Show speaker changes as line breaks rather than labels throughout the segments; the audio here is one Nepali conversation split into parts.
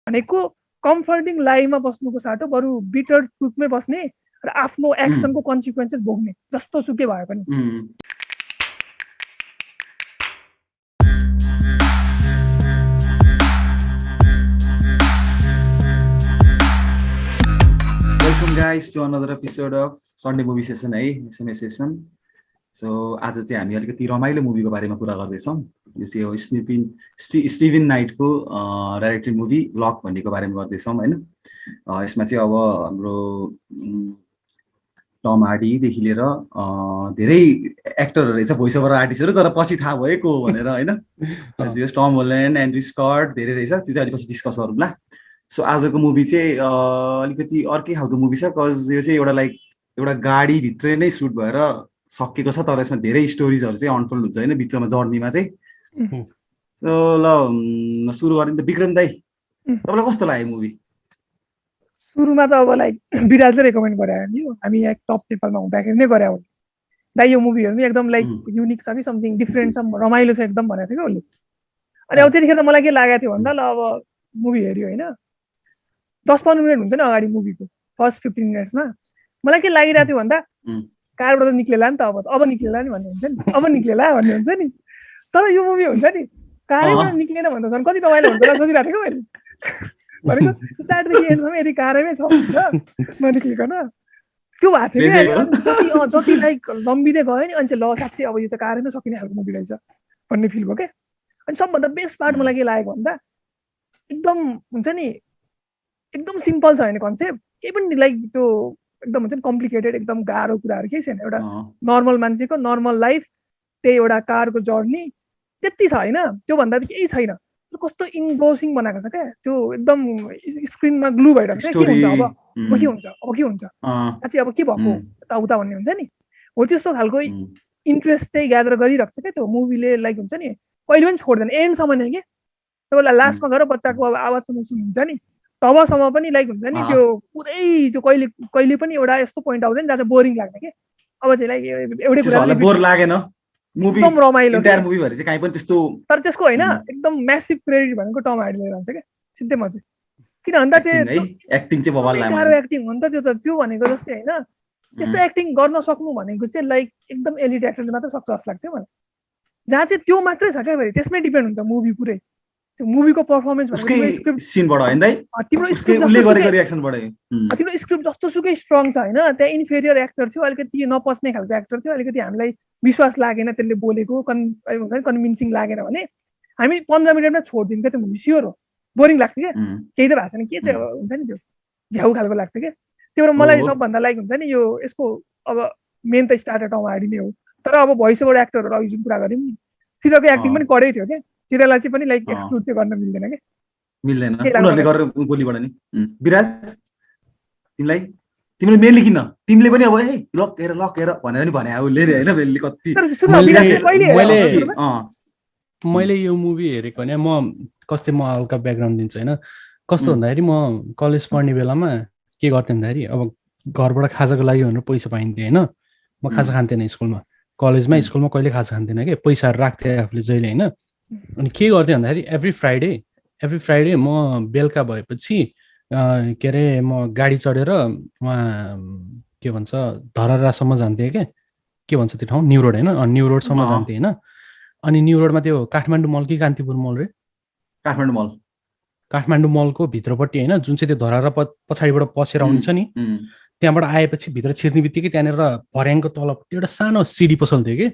भनेको कम्फर्टिङ लाइफमा बस्नुको साटो बरु बिटर ट्रुथमै बस्ने र आफ्नो एक्सनको कन्सिक्वेन्सेस भोग्ने जस्तो सुकै भए पनि।
Welcome guys to another episode of Sunday Movie Session है, SMS Session. So आज चाहिँ हामी अलिकति रमाइलो मुभीको बारेमा कुरा गर्दैछौँ। यो चाहिँ हो स्टिभन नाइटको डाइरेक्टेड मुभी लक भन्नेको बारेमा गर्दैछौँ हैन। यसमा चाहिँ अब हाम्रो टम हार्डीदेखि लिएर धेरै एक्टरहरू रहेछ, भोइस ओभर आर्टिस्टहरू, तर पछि थाहा भयो को भनेर हैन। टम होल्यान्ड, एन्ड्रु स्कट धेरै रहेछ, त्यो चाहिँ अलि पछि डिस्कस गरौँला। सो आजको मुभी चाहिँ अलिकति अर्कै खालको मुभी छ, कज यो चाहिँ एउटा गाडीभित्रै नै सुट भएर सकेको छ, तर यसमा धेरै स्टोरिजहरू चाहिँ अनफोल्ड हुन्छ होइन बिचमा जर्नीमा चाहिँ। सो ल सुरु गर्ने त विक्रम दाई, तपाईँलाई कस्तो लाग्यो मुभी?
सुरुमा त अब लाइक विराजले रेकमेन्ड गरायो नि, हामी यहाँ टप नेपालमा हुँदाखेरि नै गरायो दाइ यो मुभी हेर्नु एकदम लाइक युनिक छ कि समथिङ डिफ्रेन्ट छ, रमाइलो छ एकदम भनेको थियो उसले। अनि अब त्यतिखेर त मलाई के लागेको थियो भन्दा ल अब मुभी हेऱ्यो होइन 10-15 मिनट हुन्छ नि अगाडि मुभीको फर्स्ट 15 मिनट्समा मलाई के लागिरहेको थियो भन्दा कारबाट त निक्लेला नि त अब निक्लेला नि भन्ने हुन्छ नि, अब निक्लेला भन्ने हुन्छ नि। तर यो मुभी हुन्छ नि कारैबाट निक्लेन भन्दा झन् कति रमाइलो हुन्छ होला सोचिरहेको थिएँ मैले। भनेको स्टार्टदेखि एन्डसम्म यदि कारैमै छ हुन्छ ननिक्लिकन त्यो भएको थियो कि जति लाइक लम्बिँदै गयो नि अनि चाहिँ ल साँच्चै अब यो त कारैमै सकिने खालको मुभी रहेछ भन्ने फिल भयो क्या। अनि सबभन्दा बेस्ट पार्ट मलाई के लागेको भन्दा एकदम हुन्छ नि एकदम सिम्पल छ होइन कन्सेप्ट, केही पनि लाइक त्यो एकदम हुन्छ नि कम्प्लिकेटेड एकदम गाह्रो कुराहरू केही छैन। एउटा नर्मल मान्छेको नर्मल लाइफ, त्यही एउटा कारको जर्नी त्यति छ होइन, त्योभन्दा केही छैन। कस्तो इन्ग्लोसिङ बनाएको छ क्या, त्यो एकदम स्क्रिनमा ग्लु भइरहेको छ। के हुन्छ अब के हुन्छ साँच्चै अब के भएको यताउता भन्ने हुन्छ नि, हो त्यस्तो खालको इन्ट्रेस्ट चाहिँ ग्यादर गरिरहेको छ क्या त्यो मुभीले। लाइक हुन्छ नि कहिले पनि छोड्दैन एन्डसम्म नै कि तपाईँलाई लास्टमा गएर बच्चाको अब आवाजसम्म सुनिन्छ नि तबसम्म पनि लाइक हुन्छ नि त्यो पुरै त्यो कहिले पनि एउटा यस्तो पोइन्ट आउँदैन जहाँ चाहिँ बोरिङ लाग्ने कि अब चाहिँ लाइक एउटै कुरा
बोर लागेन मुभी
एकदम रमाइलो
इन्टायर मुभी भएर चाहिँ काहीँ पनि त्यस्तो।
तर त्यसको होइन एकदम म्यासिभ क्रेडिट भनेको टम हार्डीले रहन्छ क्या सिधै म चाहिँ, किन भन्दा त्यो
एक्टिङ चाहिँ बवाल लाग्यो।
गाह्रो एक्टिङ हो नि त त्यो भनेको जस्तै होइन, त्यस्तो एक्टिङ गर्न सक्नु भनेको चाहिँ लाइक एकदम एलिट एक्टरले मात्र सक्छ जस्तो लाग्छ मलाई। जहाँ चाहिँ त्यो मात्रै छ क्या फेरि त्यसमै डिपेन्ड हुन्छ मुभी पुरै, त्यो मुभीको पर्फर्मेन्स
स्क्रिप्ट सिनबाट हैन दाइ
तिम्रो स्क्रिप्ट जस्तो सुकै स्ट्रङ छ होइन। त्यहाँ इन्फेरियर एक्टर थियो, अलिकति नपस्ने खालको एक्टर थियो, अलिकति हामीलाई विश्वास लागेन त्यसले बोलेको हुन्छ नि कन्भिन्सिङ लागेन भने हामी 15 मिनटमा छोडिदिउँ क्या त्यो मुभी, स्योर हो बोरिङ लाग्थ्यो क्या, केही त भएको छैन के चाहिँ हुन्छ नि त्यो झ्याउ खालको लाग्थ्यो क्या। त्यो भएर मलाई सबभन्दा लाइक हुन्छ नि यो यसको अब मेन त स्टार्टर टम हार्डी नै हो, तर अब भोइस ओभर एक्टरहरू अघि जुन कुरा गऱ्यौँ नि तिनीहरूको एक्टिङ पनि कडै थियो क्या, तिनीहरूलाई चाहिँ पनि लाइक एक्सक्लुड चाहिँ गर्न मिल्दैन क्या,
मिल्दैन उनीहरूले गरेर बोलीबाट नि। विराज तिमीले मेनली किन तिमीले पनि अब लक हेर भनेर नि भने उसले होइन मेनली कति
मैले यो मुभी हेरेको होइन। म हल्का ब्याकग्राउन्ड दिन्छु होइन। कस्तो भन्दाखेरि म कलेज पढ्ने बेलामा के गर्थेँ भन्दाखेरि अब घरबाट खाजाको लागि भनेर पैसा पाइन्थ्यो होइन, म खाजा खान्थेन स्कुलमा, स्कुलमा कहिले खाजा खान्थेन क्या, पैसाहरू राख्थेँ आफूले जहिले होइन। अनि के गर्थेँ भन्दाखेरि एभ्री फ्राइडे म बेलुका भएपछि के अरे म गाडी चढेर उहाँ के भन्छ धरहरासम्म जान्थेँ क्या, के भन्छ त्यो ठाउँ न्यु रोड होइन, न्यु रोडसम्म जान्थेँ होइन। अनि न्यु रोडमा त्यो काठमाडौँ मल कि कान्तिपुर मल रे काठमाडौँ मलको भित्रपट्टि होइन जुन चाहिँ त्यो धरहरा पछाडिबाट पसेर आउँछ नि, त्यहाँबाट आएपछि भित्र छिर्ने बित्तिकै त्यहाँनिर भर्याङको तलपट्टि एउटा सानो सिडी पसल थियो कि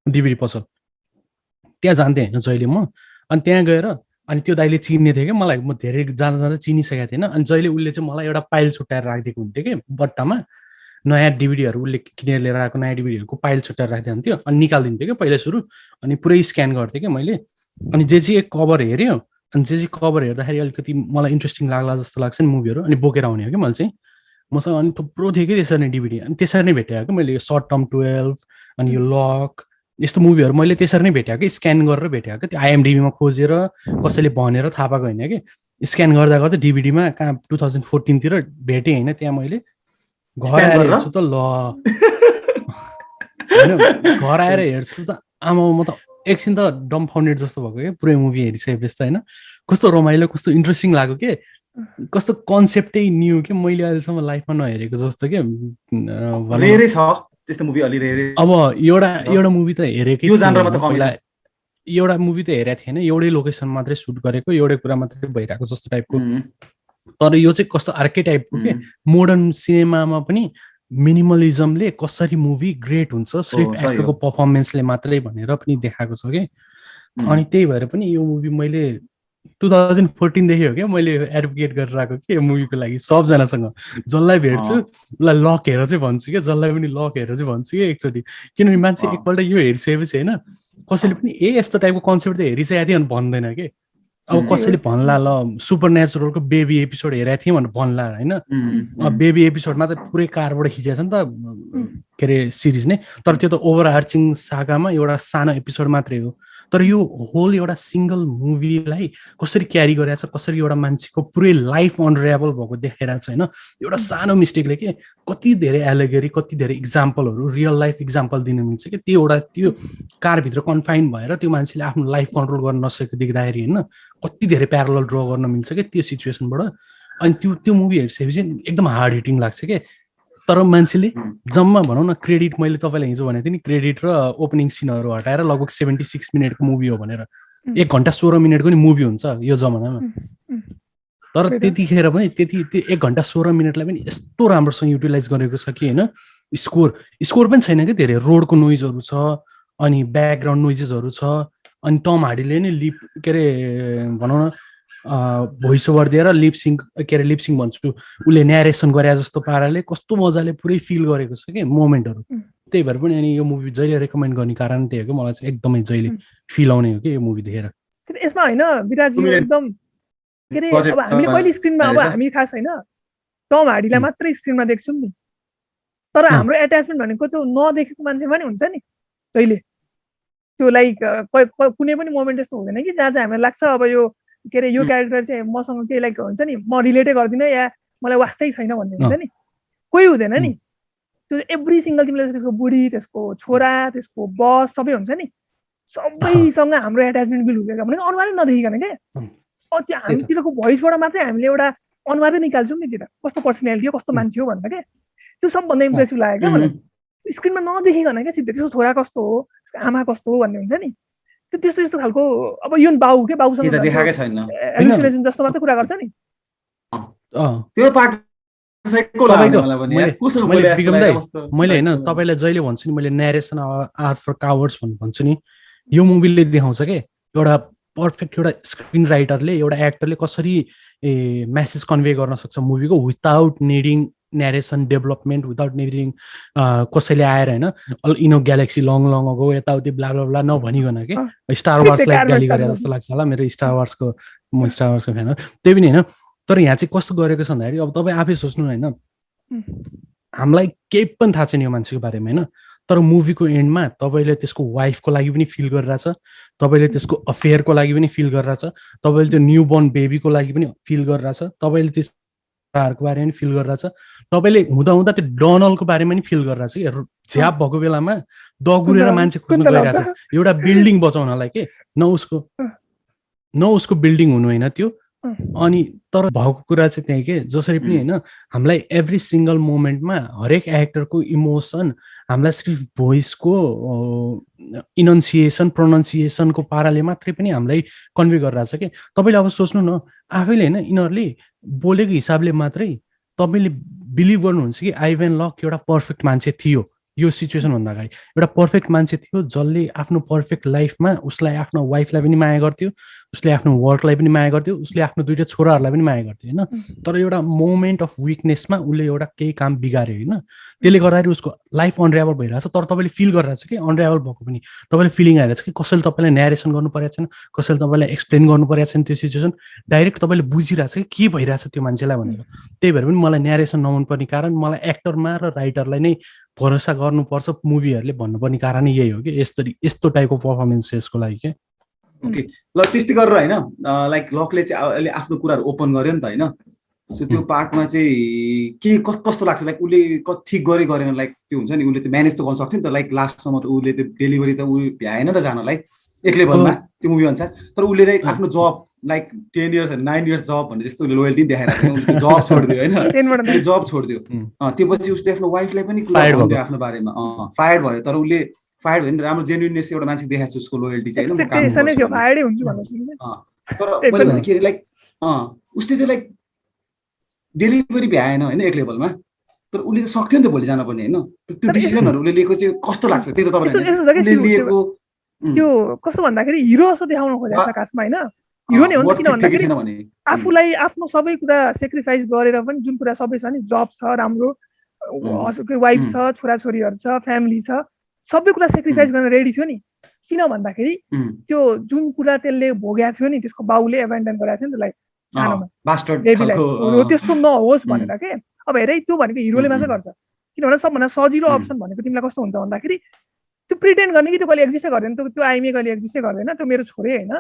डिभिडी पसल, त्यहाँ जान्थेँ होइन जहिले म। अनि त्यहाँ गएर अनि त्यो दाइले चिन्ने थियो क्या मलाई, म धेरै जाँदा चिनिसकेको थिएन। अनि जहिले उसले चाहिँ मलाई एउटा पाइल छुट्याएर राखिदिएको हुन्थ्यो कि बट्टामा, नयाँ डिभिडीहरू उसले किनेर लिएर आएको नयाँ डिभिडीहरूको पाइल छुट्याएर राखिदिएको हुन्थ्यो। अनि निकालिदिन्थ्यो क्या पहिला सुरु, अनि पुरै स्क्यान गर्थेँ क्या मैले। अनि जे चाहिँ कभर हेऱ्यो, अनि जे चाहिँ कभर हेर्दाखेरि अलिकति मलाई इन्ट्रेस्टिङ लाग्ला जस्तो लाग्छ नि मुभीहरू, अनि बोकेर आउने हो कि मैले चाहिँ मसँग। अनि थुप्रो थियो कि त्यसरी नै डिभिडी, अनि त्यसरी नै भेटेँ क्या मैले यो सर्ट टर्म 12 अनि यो लक यस्तो मुभीहरू मैले त्यसरी नै भेटेँ कि स्क्यान गरेर भेटेँ क्या। त्यो आइएमडिबीमा खोजेर कसैले भनेर थाहा पाएको होइन कि, स्क्यान गर्दा गर्दा डिभिडीमा कहाँ 2014 भेटेँ होइन। त्यहाँ मैले घर आएर हेर्छु त ल होइन, घर आएर हेर्छु त आमा म त एकछिन त डम फाउन्डेड जस्तो भएको क्या पुरै मुभी हेरिसकेपछि त होइन। कस्तो रमाइलो कस्तो इन्ट्रेस्टिङ लाग्यो के। कस्तो कन्सेप्टै न्यू के मैले अहिलेसम्म लाइफमा नहेरेको जस्तो के
रेरै छ त्यस्तो मुभी अलि रेरै
अब एउटा मुभी त हेरेकै
यो जान्रमा त
पहिला
कमी छ
एउटा मुभी त हेरेको थिएन एउटै लोकेसन मात्रै सुट गरेको एउटै कुरा मात्रै भइरहेको जस्तो टाइपको तर यो चाहिँ कस्तो अर्कै टाइपको के मोडर्न सिनेमामा पनि मिनिमलिजमले कसरी मुभी ग्रेट हुन्छ सिर्फ एक्टरको पर्फर्मेन्सले मात्रै भनेर पनि देखाएको छ कि अनि त्यही भएर पनि यो मुभी मैले 2014 देखि हो क्या मैले एडभोकेट गरेर आएको कि यो मुभीको लागि सबजनासँग जसलाई भेट्छु उसलाई लक हेरेर चाहिँ भन्छु क्या जसलाई पनि लक हेरेर चाहिँ भन्छु कि एकचोटि किनभने मान्छे एकपल्ट यो हेरिसकेपछि होइन कसैले पनि यस्तो टाइपको कन्सेप्ट त हेरिसकेको थियो भने भन्दैन कि अब कसैले भन्ला ल सुपर नेचुरलको बेबी एपिसोड हेरेको थिएँ भनेर भन्ला होइन बेबी एपिसोडमा त पुरै कारबाट खिचेको छ नि त के अरे सिरिज नै तर त्यो त ओभर आर्चिङ सागामा एउटा सानो एपिसोड मात्रै हो तर यो होल एउटा सिङ्गल मुभीलाई कसरी क्यारी गरिरहेको छ कसरी एउटा मान्छेको पुरै लाइफ अनरेबल भएको देखाइरहेको छ होइन एउटा सानो मिस्टेकले के कति धेरै एलेगरी कति धेरै इक्जाम्पलहरू रियल लाइफ इक्जाम्पल दिन मिल्छ कि त्यो कारभित्र कन्फाइन भएर त्यो मान्छेले आफ्नो लाइफ कन्ट्रोल गर्न नसकेको देख्दाखेरि होइन कति धेरै प्यारलल ड्र गर्न मिल्छ कि त्यो सिचुएसनबाट अनि त्यो मुभी हेरिसकेपछि एकदम हार्ड हिटिङ लाग्छ कि तर मान्छेले जम्मा भनौँ न क्रेडिट मैले तपाईँलाई हिजो भनेको थिएँ नि क्रेडिट र ओपनिङ सिनहरू हटाएर लगभग 76 मिनटको मुभी हो भनेर 1 घन्टा 16 मिनटको नि मुभी हुन्छ यो जमानामा तर त्यतिखेर पनि त्यो 1 घन्टा 16 मिनटलाई पनि यस्तो राम्रोसँग युटिलाइज गरेको छ कि होइन स्कोर पनि छैन कि धेरै रोडको नोइजहरू छ अनि ब्याकग्राउन्ड नोइजेसहरू छ अनि टम हार्डीले नै के अरे भनौँ न भोइस ओभर दिएर लिपसिङ भन्छु उसले न्यारेसन गरे जस्तो पाराले कस्तो मजाले पुरै फिल गरेको छ कि मोमेन्टहरू त्यही भएर पनि अनि यो मुभी जहिले रेकमेन्ड गर्ने कारण त्यही हो कि मलाई चाहिँ एकदमै जहिले फिल आउने हो कि यो मुभी देखेर
यसमा होइन विराजी एकदम के अरे अब हामीले पहिले स्क्रिनमा अब हामी खास होइन टम हार्डीलाई मात्रै स्क्रिनमा देख्छौँ नि तर हाम्रो एट्याचमेन्ट भनेको त्यो नदेखेको मान्छेमा नि हुन्छ नि जहिले त्यो लाइक कुनै पनि मोमेन्ट यस्तो हुँदैन कि जहाँ चाहिँ हामीलाई लाग्छ अब यो के अरे यो क्यारेक्टर चाहिँ मसँग केही लाइक हुन्छ नि म रिलेटै गर्दिनँ या मलाई वास्तै छैन भन्ने हुन्छ नि कोही हुँदैन नि त्यो एभ्री सिङ्गल तिमीले त्यसको बुढी त्यसको छोरा त्यसको बस सबै हुन्छ नि सबैसँग हाम्रो एट्याचमेन्ट बिल हुँदैन भनेको अनुहारै नदेखिकन क्या त्यो हामीतिरको भोइसबाट मात्रै हामीले एउटा अनुहारै निकाल्छौँ नि तिर कस्तो पर्सनालिटी हो कस्तो मान्छे हो भनेर क्या त्यो सबभन्दा इम्प्रेसिभ लाग्यो क्या मलाई स्क्रिनमा नदेखिकन क्या सिधै त्यसको छोरा कस्तो हो आमा कस्तो हो भन्ने हुन्छ नि त्यस्तो खालको अब यो बाउ के बाउसँग
देखाएकै छैन
एलुसिनेसन जस्तो मात्रै कुरा गर्छ नि
त्यो पार्ट
मैले होइन तपाईँलाई जहिले भन्छु नि मैले न्यारेसन आर फर कावर्ड्स भन्छु नि यो मुभीले देखाउँछ कि एउटा पर्फेक्ट एउटा स्क्रिन राइटरले एउटा एक्टरले कसरी मेसेज कन्भे गर्न सक्छ मुभीको without needing narration development without needing कसैले आएर होइन इनो ग्यालेक्सी लङ अगो यताउति ब्ला ब्ला ब्ला नभनिकन के स्टार वार्सलाई गाली गरे जस्तो लाग्छ होला मेरो स्टार वार्सको फ्यान हो त्यही पनि होइन तर यहाँ चाहिँ कस्तो गरेको छ भन्दाखेरि अब तपाईँ आफै सोच्नु होइन हामीलाई केही पनि थाहा छैन यो मान्छेको बारेमा होइन तर मुभीको एन्डमा तपाईँले त्यसको वाइफको लागि पनि फिल गरिरहेछ तपाईँले त्यसको अफेयरको लागि पनि फिल गरिरहेछ तपाईँले त्यो न्यू बोर्न बेबीको लागि पनि फिल गरिरहेछ तपाईँले त्यस को बारेमा पनि फिल गरिरहेछ तपाईँले हुँदा त्यो डनलको बारेमा पनि फिल गरिरहेछ कि झ्याप भएको बेलामा दगुरेर मान्छे खोज्नु गइरहेछ एउटा बिल्डिङ बचाउनलाई के न उसको बिल्डिङ हुनु होइन त्यो अनि तर भएको कुरा चाहिँ त्यही के जसरी पनि होइन हामीलाई एभ्री सिङ्गल मोमेन्टमा हरेक एक्टरको इमोसन हामीलाई सिर्फ भोइसको इनन्सिएसन प्रोनाउन्सिएसनको पाराले मात्रै पनि हामीलाई कन्भे गरिरहेछ कि तपाईँले अब सोच्नु न आफैले होइन यिनीहरूले बोलेको हिसाबले मात्रै तपाईँले बिलिभ गर्नुहुन्छ कि आइभेन लक एउटा पर्फेक्ट मान्छे थियो यो सिचुएसनभन्दा अगाडि एउटा पर्फेक्ट मान्छे थियो जसले आफ्नो पर्फेक्ट लाइफमा उसलाई आफ्नो वाइफलाई पनि माया गर्थ्यो उसले आफ्नो वर्कलाई पनि माया गर्थ्यो उसले आफ्नो 2टा छोराहरूलाई पनि माया गर्थ्यो होइन तर एउटा मोमेन्ट अफ विकनेसमा उसले एउटा केही काम बिगार्यो होइन त्यसले गर्दाखेरि उसको लाइफ अनरेबल भइरहेछ तर तपाईँले फिल गरिरहेछ कि अनरेबल भएको पनि तपाईँले फिलिङ आइरहेछ कि कसैले तपाईँलाई न्यारेसन गर्नु परेको छैन कसैले तपाईँलाई एक्सप्लेन गर्नु परेको छैन त्यो सिचुएसन डाइरेक्ट तपाईँले बुझिरहेछ कि के भइरहेछ त्यो मान्छेलाई भनेर त्यही भएर पनि मलाई न्यारेसन नमन पर्ने कारण मलाई एक्टरमा र राइटरलाई नै भरोसा गर्नुपर्छ मुभीहरूले भन्नुपर्ने कारण यही हो कि यस्तो टाइपको पर्फर्मेन्स यसको लागि के
ओके ल त्यस्तै गरेर होइन लाइक लकले चाहिँ अहिले आफ्नो कुराहरू ओपन गर्यो नि त होइन सो त्यो पार्टमा चाहिँ के कस्तो लाग्छ लाइक उसले ठिक गरेन लाइक त्यो हुन्छ नि उसले त्यो म्यानेज त गर्न सक्थ्यो नि त लाइक लास्टसम्म त उसले त्यो डेलिभरी त ऊ भ्याएन त जानलाई एक लेभलमा त्यो मुभी अनुसार तर उसले आफ्नो जब लाइक 10 years and 9 years जब भन्ने जस्तो लोयल्टी देखाइरहेको जब छोडिदियो होइन जब छोडिदियो त्यो पछि उसले आफ्नो वाइफलाई पनि कुरा भन्दियो आफ्नो बारेमा फायर्ड भयो तर उसले फायर्ड भयो नि राम्रो जेन्युइननेस एउटा मान्छे देखाएको छ उसको लोयल्टी चाहिँ होइन म काम गर्छु तर मैले भने के लाइक उसले चाहिँ लाइक डेलिभरी भ्याएन होइन एक लेभलमा तर उसले त सक्थ्यो नि त भोलि जान पनि होइन त्यो डिसिजनहरू उसले लिएको चाहिँ कस्तो लाग्छ त्यही त तपाईँले लिएको
त्यो कस्तो भन्दाखेरि हिरो जस्तो देखाउन खोजेको छ खासमा होइन हिरो नै हो नि किन भन्दाखेरि आफूलाई आफ्नो सबै कुरा सेक्रिफाइस गरेर पनि जुन कुरा सबै छ नि जब छ राम्रो वाइफ छ छोराछोरीहरू छ फ्यामिली छ सबै कुरा सेक्रिफाइस गर्न रेडी थियो नि किन भन्दाखेरि त्यो जुन कुरा त्यसले भोगेको थियो नि त्यसको बाउले एभेन्डन गरेको थियो नि त्यसलाई सानोमा त्यस्तो नहोस् भनेर के अब हेरै त्यो भनेको हिरोले मात्रै गर्छ किनभने सबभन्दा सजिलो अप्सन भनेको तिमीलाई कस्तो हुन्छ भन्दाखेरि त्यो प्रिटेन्ड गर्ने कि त्यो कहिले एक्जिस्टै गर्दैन त्यो आइमे कहिले एक्जिस्टै गर्दैन त्यो मेरो छोरै होइन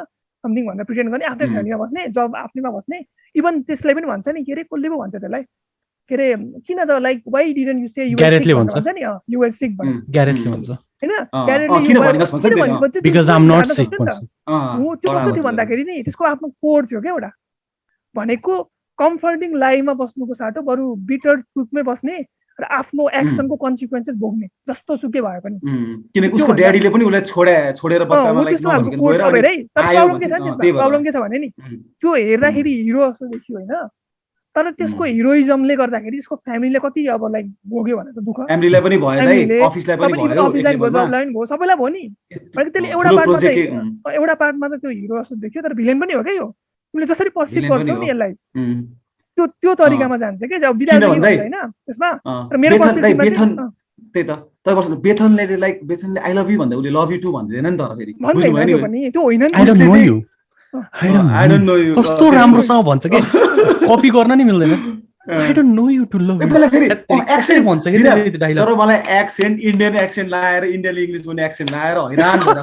समथिङ भनेर प्रिटेन्ड गर्ने आफ्नै फ्यामिलीमा बस्ने जब आफ्नैमा बस्ने इभन त्यसलाई पनि भन्छ नि के अरे कसले पो भन्छ त्यसलाई के अरे किन त like why didn't you say
ग्यारेटले भन्छ
नि यु आर सिक भन्ने
ग्यारेटले भन्छ
हैन ग्यारेटले
because I am not sick भन्छ
हो त्यो कस्तो थियो भन्दाखेरि नि त्यसको आफ्नो कोड थियो के एउटा भनेको कम्फर्टिङ लाइफमा बस्नुको साटो बरु बिटर ट्रुथमै बस्ने र आफ्नो एक्सनको कन्सिक्वेन्सेस भोग्ने जस्तो सुकै भए पनि
किनकि उसको ड्याडीले पनि उसलाई छोडेर बच्चामा लाइक
प्रब्लम के छ नि प्रब्लम के छ भने नि त्यो हेर्दाखेरि हिरो जस्तो देखियो होइन तर त्यसको हिरोइजमले गर्दाखेरि त्यसको फ्यामिलीले कति अब लाइक भोग्यो भनेर दुःख
फ्यामिलीलाई पनि भयो अफिसलाई पनि
भयो सबैलाई भयो नि त्यसले एउटा पार्टमा त त्यो हिरो जस्तो देखियो तर भिलेन पनि हो क्या यो तिमीले जसरी पर्सिभ गर्छौ नि यसलाई त्यो तरिकामा जान्छ के अब बिदा होइन त्यसमा तर मेरो पर्सपेक्टिभमा
त्यही त तपाईहरुले बेथनले लाइक बेथनले आई लभ यु भन्दा उले लभ यु टु भन्दैन नि तर फेरि
बुझ्नु भयो नि त्यो होइन नि
आई डोन्ट नो यु कस्तो राम्रोसँग भन्छ के कपी गर्न नि मिल्दैन I don't know you to love you
मलाई फेरि एक्सेन्ट भन्छ के त्यो डायलग तर मलाई एक्सेन्ट इन्डियन एक्सेन्ट लाएर इन्डियन इंग्लिश बोल्ने एक्सेन्ट लाएर हैरान भएर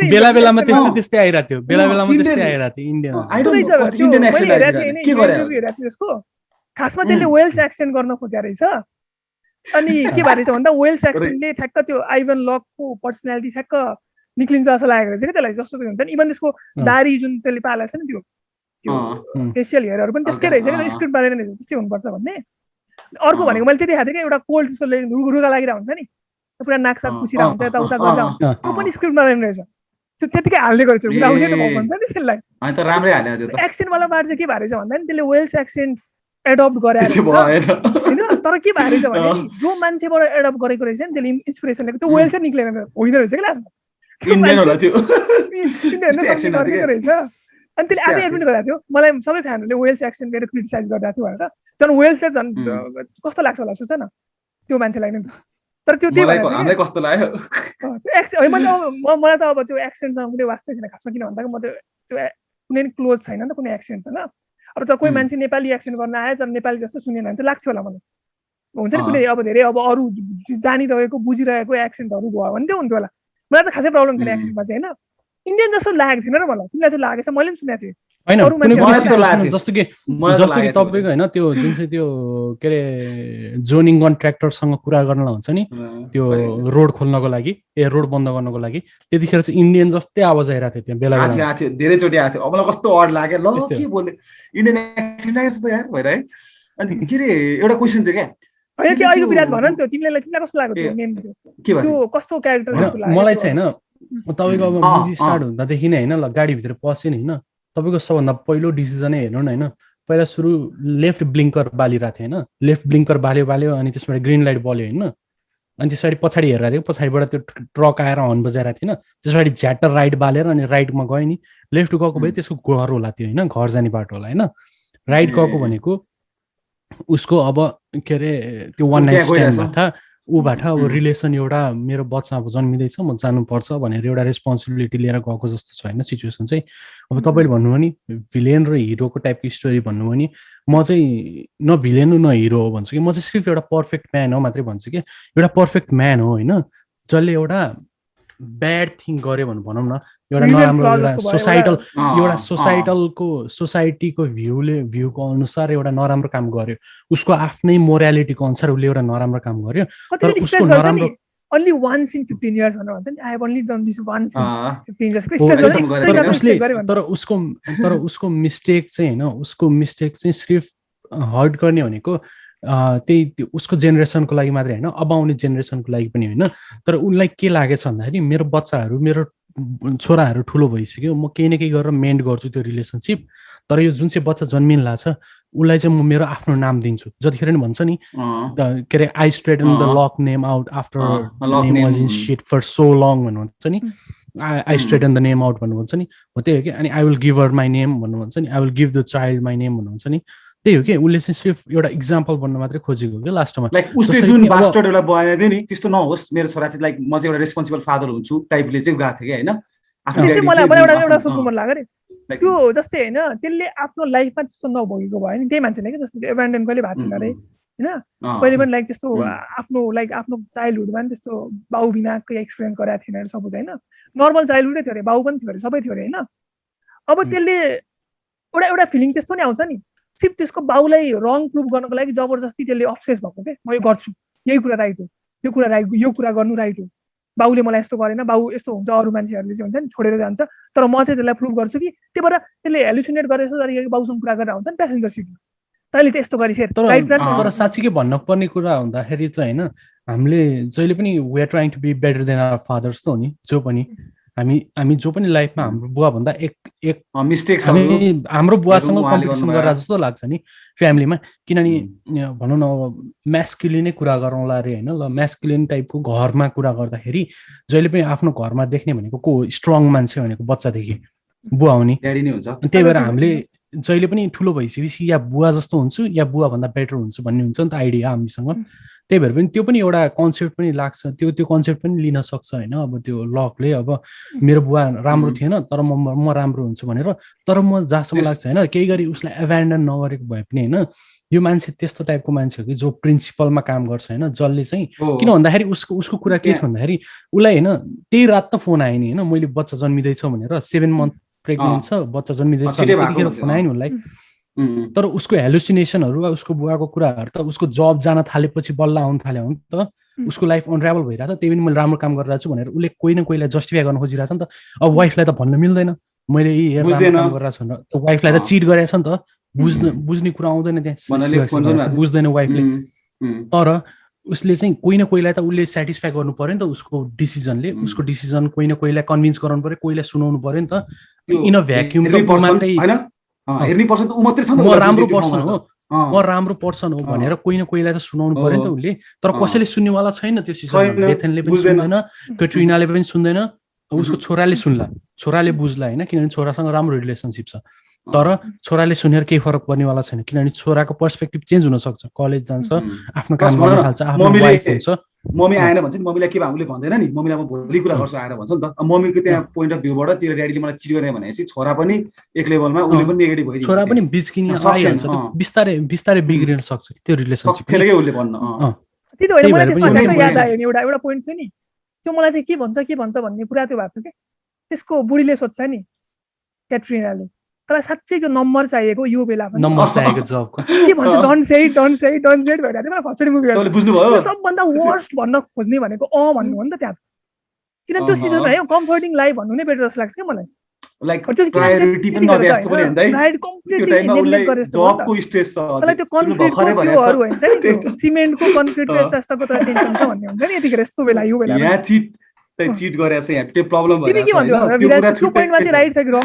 बेला बेलामा त्यस्तै आइरा थियो बेला बेलामा त्यस्तै आइरा थियो
इन्डियन एक्सेन्ट के गरे
त्यसको खासमा त्यसले वेल्स एक्सेन्ट गर्न खोजेको रहेछ अनि के भएर छ भन्दा वेल्स एक्सेन्टले ठ्याक्क त्यो आइभन लकको पर्सनालिटी ठ्याक्क निक्लिन्छ जस्तो लागेको रहेछ के त्यसलाई जस्तो हुन्छ नि इभन त्यसको दारी जुन त्यसले पालेको छ नि त्यो फेसियल हेयरहरू पनि त्यसकै रहेछ क्या स्क्रिप्ट बारेर नै त्यस्तै हुनुपर्छ भन्ने अर्को भनेको मैले त्यही देखाएको थिएँ कि एउटा कोल्ड त्यसको रुगा लागिरहेको हुन्छ नि पुरा नाकसाक पुसिरहेको हुन्छ यताउता गरिरहेको त्यो पनि स्क्रिप्ट बारेर रहेछ त्यो त्यतिकै हालिदिएको रहेछ उडाउने त भन्छ नि त्यसलाई एक्सेन्टवाला पार्ट चाहिँ के भएर छ भन्दा नि त्यसले वेल्स एक्सेन्ट एडप्ट गरेर होइन तर के भएर छ भने जो मान्छेबाट एडप्ट गरेको रहेछ नि त्यसले इन्सपिरेसन लिएको त्यो वेल्सै निक्लेन होइन रहेछ कि लास्टमा रहेछ अनि त्यसले आफै एडमिट गरेको थियो मलाई सबै फ्यानहरूले वेल्स एक्सेन्ट गरेर क्रिटिसाइज गरिरहेको थियो भनेर झन् वेल्सले झन् कस्तो लाग्छ होला सोच न त्यो मान्छेलाई नै तर त्यो
त्यही कस्तो लाग्यो
मलाई त अब त्यो एक्सेन्टसँग कुनै वास्तै छैन खासमा किन भन्दा म त्यो कुनै क्लोज छैन नि त कुनै एक्सेन्टसँग अब त कोही मान्छे नेपाली एक्सेन्ट गर्न आयो तर नेपाली जस्तो सुनेन भने चाहिँ लाग्थ्यो होला मलाई हुन्छ नि कुनै अब धेरै अब अरू जानिरहेको बुझिरहेको एक्सेन्टहरू भयो भने चाहिँ हुन्थ्यो होला मलाई त खासै प्रब्लम थिएन एक्सेन्टमा चाहिँ होइन इन्डियन जस्तो लागेको थिएन र मलाई तिमीलाई चाहिँ लागेको छ मैले पनि सुनेको थिएँ
जस्तो कि तपाईँको होइन त्यो जुन चाहिँ त्यो के अरे जोनिङ कन्ट्र्याक्टरसँग कुरा गर्नलाई हुन्छ नि त्यो रोड खोल्नको लागि रोड बन्द गर्नको लागि त्यतिखेर चाहिँ इन्डियन जस्तै आवाज आइरहेको थियो त्यहाँ बेला बेला
धेरैचोटि आएको थियो अब मलाई कस्तो अड लाग्यो ल के बोल्ने इन्डियन एक्सेन्ट लागेछ त यार भएर है अनि के अरे एउटा क्वेसन थियो क्या
होइन के अहिले विराज भन नि त्यो तिमीलाई कस्तो लाग्यो त्यो मेन त्यो कस्तो क्यारेक्टर
मलाई चाहिँ होइन तपाईँको अब मुभी स्टार्ट हुँदादेखि नै होइन ल गाडीभित्र पस्यो नि होइन तपाईँको सबभन्दा पहिलो डिसिजनै हेर्नु न होइन पहिला सुरु लेफ्ट ब्लिङ्कर बालिरहेको थियो होइन लेफ्ट ब्लिङ्कर बाल्यो अनि त्यसबाट ग्रिन लाइट बल्यो होइन अनि त्यसपछि पछाडि हेरेर थियो पछाडिबाट त्यो ट्रक आएर हर्न बजाइरहेको थिएन त्यसपछि झ्याटर राइट बालेर अनि राइटमा गयो नि लेफ्ट गएको भए त्यसको घर होला त्यो होइन घर जाने बाटो होला होइन राइट गएको भनेको उसको अब के अरे त्यो वान नाइट स्ट्यान्ड था ऊबाट अब रिलेसन एउटा मेरो बच्चा अब जन्मिँदैछ म जानुपर्छ भनेर एउटा रेस्पोन्सिबिलिटी लिएर गएको जस्तो छ होइन सिचुएसन चाहिँ अब तपाईँले भन्नुभयो नि भिलेन र हिरोको टाइपको स्टोरी भन्नुभयो नि म चाहिँ न भिलेन न हिरो हो भन्छु कि म चाहिँ सिर्फ एउटा पर्फेक्ट म्यान हो मात्रै भन्छु कि एउटा पर्फेक्ट म्यान हो होइन जसले एउटा ब्याड थिङ गर्यो भने भनौँ न एउटा नराम्रो एउटा सोसाइटीको भ्यूको अनुसार एउटा नराम्रो काम गर्यो उसको आफ्नै मोरालिटीको अनुसार उसले एउटा नराम्रो काम गर्यो तर उसको नराम्रो
only once in 15 years भनेर भन्छ नि, I have only done this once in
अँ,
15 years.
तर उसको मिस्टेक चाहिँ होइन, उसको मिस्टेक चाहिँ सिर्फ हर्ट गर्ने भनेको त्यही उसको जेनेरेसनको लागि मात्रै होइन, अब आउने जेनेरेसनको लागि पनि होइन। तर उसलाई के लागेछ भन्दाखेरि मेरो बच्चाहरू, मेरो छोराहरू ठुलो भइसक्यो, म केही न केही गरेर मेन्ट गर्छु त्यो रिलेसनसिप, तर यो जुन चाहिँ बच्चा जन्मिन लाग्छ उसलाई चाहिँ म मेरो आफ्नो नाम दिन्छु। जतिखेर नि भन्छ नि के अरे I straighten the luck name out after name was in shit for so long भन्नुहुन्छ नि, I straighten the name out भन्नुहुन्छ नि, हो त्यही हो कि। अनि I will give her my name भन्नुहुन्छ नि, I will give the child my name भन्नुहुन्छ नि, त्यही हो कि। उसले चाहिँ सिर्फ एउटा इक्जाम्पल बन्न मात्रै खोजेको हो कि लास्टमा।
लाइक उसले जुन बास्टर्ड एउटा बनाइदियो नि त्यस्तो नहोस्, मेरो छोरा चाहिँ लाइक म चाहिँ एउटा रेस्पोन्सिबल फादर हुन्छु टाइपले चाहिँ गएको थियो कि होइन।
मलाई एउटा सोध्नु मन लाग्यो अरे त्यो जस्तै होइन, त्यसले आफ्नो लाइफमा त्यस्तो नभोगेको भयो नि त्यही मान्छेले क्या, जस्तो एबान्डन कहिले भएको थिएन अरे होइन, कहिले पनि लाइक त्यस्तो आफ्नो आफ्नो चाइल्डहुडमा नि त्यस्तो बाउ बिनाको एक्सपिरियन्स गराएको थिएन अरे सपोज होइन, नर्मल चाइल्डहुडै थियो अरे, बाउ पनि थियो अरे, सबै थियो अरे होइन। अब त्यसले एउटा फिलिङ त्यस्तो नि आउँछ नि, सिर्फ त्यसको बाउलाई रङ प्रुभ गर्नको लागि जबरजस्ती त्यसले अब्सेस भएको के, म यो गर्छु, यही कुरा राइट हो, यो कुरा राइट, यो कुरा गर्नु राइट हो, बाउले मलाई यस्तो गरेन, बाउ यस्तो हुन्छ, अरू मान्छेहरूले चाहिँ हुन्छ नि छोडेर जान्छ, तर म चाहिँ त्यसलाई प्रुभ गर्छु कि, त्यही भएर त्यसले हेलुसिनेट गरेर यस्तो बाउसँग कुरा गरेर हुन्छ नि प्यासेन्जर सिटमा, तैँले त यस्तो गरिसेर।
तर साँच्चीकै भन्नुपर्ने कुरा हुँदाखेरि चाहिँ होइन, हामीले जहिले पनि we are trying to be better than our fathers त हो नि, जो पनि हामी जो पनि लाइफमा हाम्रो बुवाभन्दा एक
मिस्टेक
हाम्रो बुवासँग कम्पिटिसन गरेर जस्तो लाग्छ नि फ्यामिलीमा। किनभने भनौँ न अब म्यास्कुलिनै कुरा गरौँला अरे होइन, ल म्यास्कुलिन टाइपको घरमा कुरा गर्दाखेरि जहिले पनि आफ्नो घरमा देख्ने भनेको को स्ट्रङ मान्छे भनेको बच्चादेखि बुवा हो नि, त्यही भएर हामीले जहिले पनि ठुलो भइसकेपछि या बुवा जस्तो हुन्छु या बुवाभन्दा बेटर हुन्छु भन्ने हुन्छ नि त आइडिया हामीसँग। त्यही भएर पनि त्यो पनि एउटा कन्सेप्ट पनि लाग्छ, त्यो कन्सेप्ट पनि लिन सक्छ होइन। अब त्यो लकले अब मेरो बुवा राम्रो थिएन तर म राम्रो हुन्छु भनेर, तर म जहाँसम्म लाग्छ होइन केही गरी उसलाई एभ्यान्डन नगरेको भए पनि होइन, यो मान्छे त्यस्तो टाइपको मान्छे हो कि जो प्रिन्सिपलमा काम गर्छ होइन, जसले चाहिँ किन भन्दाखेरि उसको कुरा के थियो भन्दाखेरि उसलाई होइन त्यही रात त फोन आयो नि होइन, मैले बच्चा जन्मिँदैछ भनेर, 7 मन्थ प्रेग्नेन्ट छ, बच्चा जन्मिँदैछ, त्यतिखेर फोन आयो नि उसलाई। तर उसको हेलुसिनेसनहरू वा उसको बुवाको कुराहरू त उसको जब जान थालेपछि बल्ल आउनु थाल्यो भने त उसको लाइफ अनराभल भइरहेछ। त्यही पनि मैले राम्रो काम गरिरहेको छु भनेर उसले कोही न कोहीलाई जस्टिफाई गर्न खोजिरहेछ नि त। अब वाइफलाई त भन्न मिल्दैन मैले यही राम्रो काम गरिरहेको छु भनेर, वाइफलाई त चिट गरेछ नि त, बुझ्ने कुरा आउँदैन त्यहाँ, बुझ्दैन वाइफले। तर उसले चाहिँ कोही न कोहीलाई त उसले सेटिस्फाई गर्नु पर्यो नि त, उसको डिसिजनले, उसको डिसिजन कोही न कोहीलाई कन्भिन्स गराउनु पर्यो, कोहीलाई सुनाउनु पर्यो नि त। इन अ भ्याक्युम मात्रै म राम्रो पर्सन हो, म राम्रो पर्सन हो भनेर कोही न कोहीलाई त सुनाउनु पर्यो नि त उसले। तर कसैले सुन्नेवाला छैन त्यो सिजन, बेथनले पनि सुन्दैन, कैट्रिनाले पनि सुन्दैन, उसको छोराले सुन्ला, छोराले बुझ्ला होइन, किनभने छोरासँग राम्रो रिलेसनसिप छ। तर छोराले सुनेर केही फरक पर्नेवाला छैन, किनभने छोराको पर्सपेक्टिभ चेन्ज हुनसक्छ, कलेज जान्छ, आफ्नो काम गर्न थाल्छ, आफ्नो वाइफ हुन्छ।
मम्मी आएन भन्छ नि, मम्मीलाई के भाउले भन्दैन नि, मम्मीलाई म भोलि कुरा गर्छु आएर भन्छ नि त। मम्मीको त्यहाँ पोइन्ट अफ भ्यूबाट त्यो ड्याडीले मलाई चिट गर्ने भनेपछि छोरा पनि एक लेभलमा उसले पनि नेगेटिभ भइदिन्छ,
छोरा पनि बिचकिनी आइहाल्छ, बिस्तारै बिस्तारै बिग्रिन सक्छ त्यो रिलेसनसिप
खेलेकै उसले भन्न।
त्यही त होइन, मलाई त्यसमा याद आयो नि एउटा पोइन्ट थियो नि, त्यो मलाई चाहिँ के भन्छ भन्ने कुरा त्यो भएको थियो कि, त्यसको बुढीले सोध्छ नि क्याट्रिनाले, तर साँच्चै त्यो नम्बर चाहिएको यो बेला पनि,
नम्बर चाहिएको जबको
के भन्छ, डन्ट से इट भइरहेको थियो मलाई फर्स्ट मुभी हेर्दा। सबभन्दा वर्स्ट भन्न खोज्ने भनेको भन्नु हो नि त त्यहाँ, किन त्यो सिजनमा है कम्फर्टिङ लाइफ भन्नु नै बेटर जस्तो लाग्छ क्या मलाई।
लाइक प्रायोरिटी पनि नदिए जस्तो पनि हैन है, त्यो टाइममा उसलाई जबको स्ट्रेस छ,
मलाई त्यो कन्फ्लिक्टको त्योहरू हुन्छ नि, त्यो सिमेन्टको कन्क्रिटको यस्तो त टेन्सन छ भन्ने हुन्छ नि यतिखेर यस्तो बेला यो बेला
यहाँ चिट गरेछ, यहाँ त्यो प्रब्लम भइरहेछ हैन,
त्यो पोइन्टमा चाहिँ राइट छ कि रङ,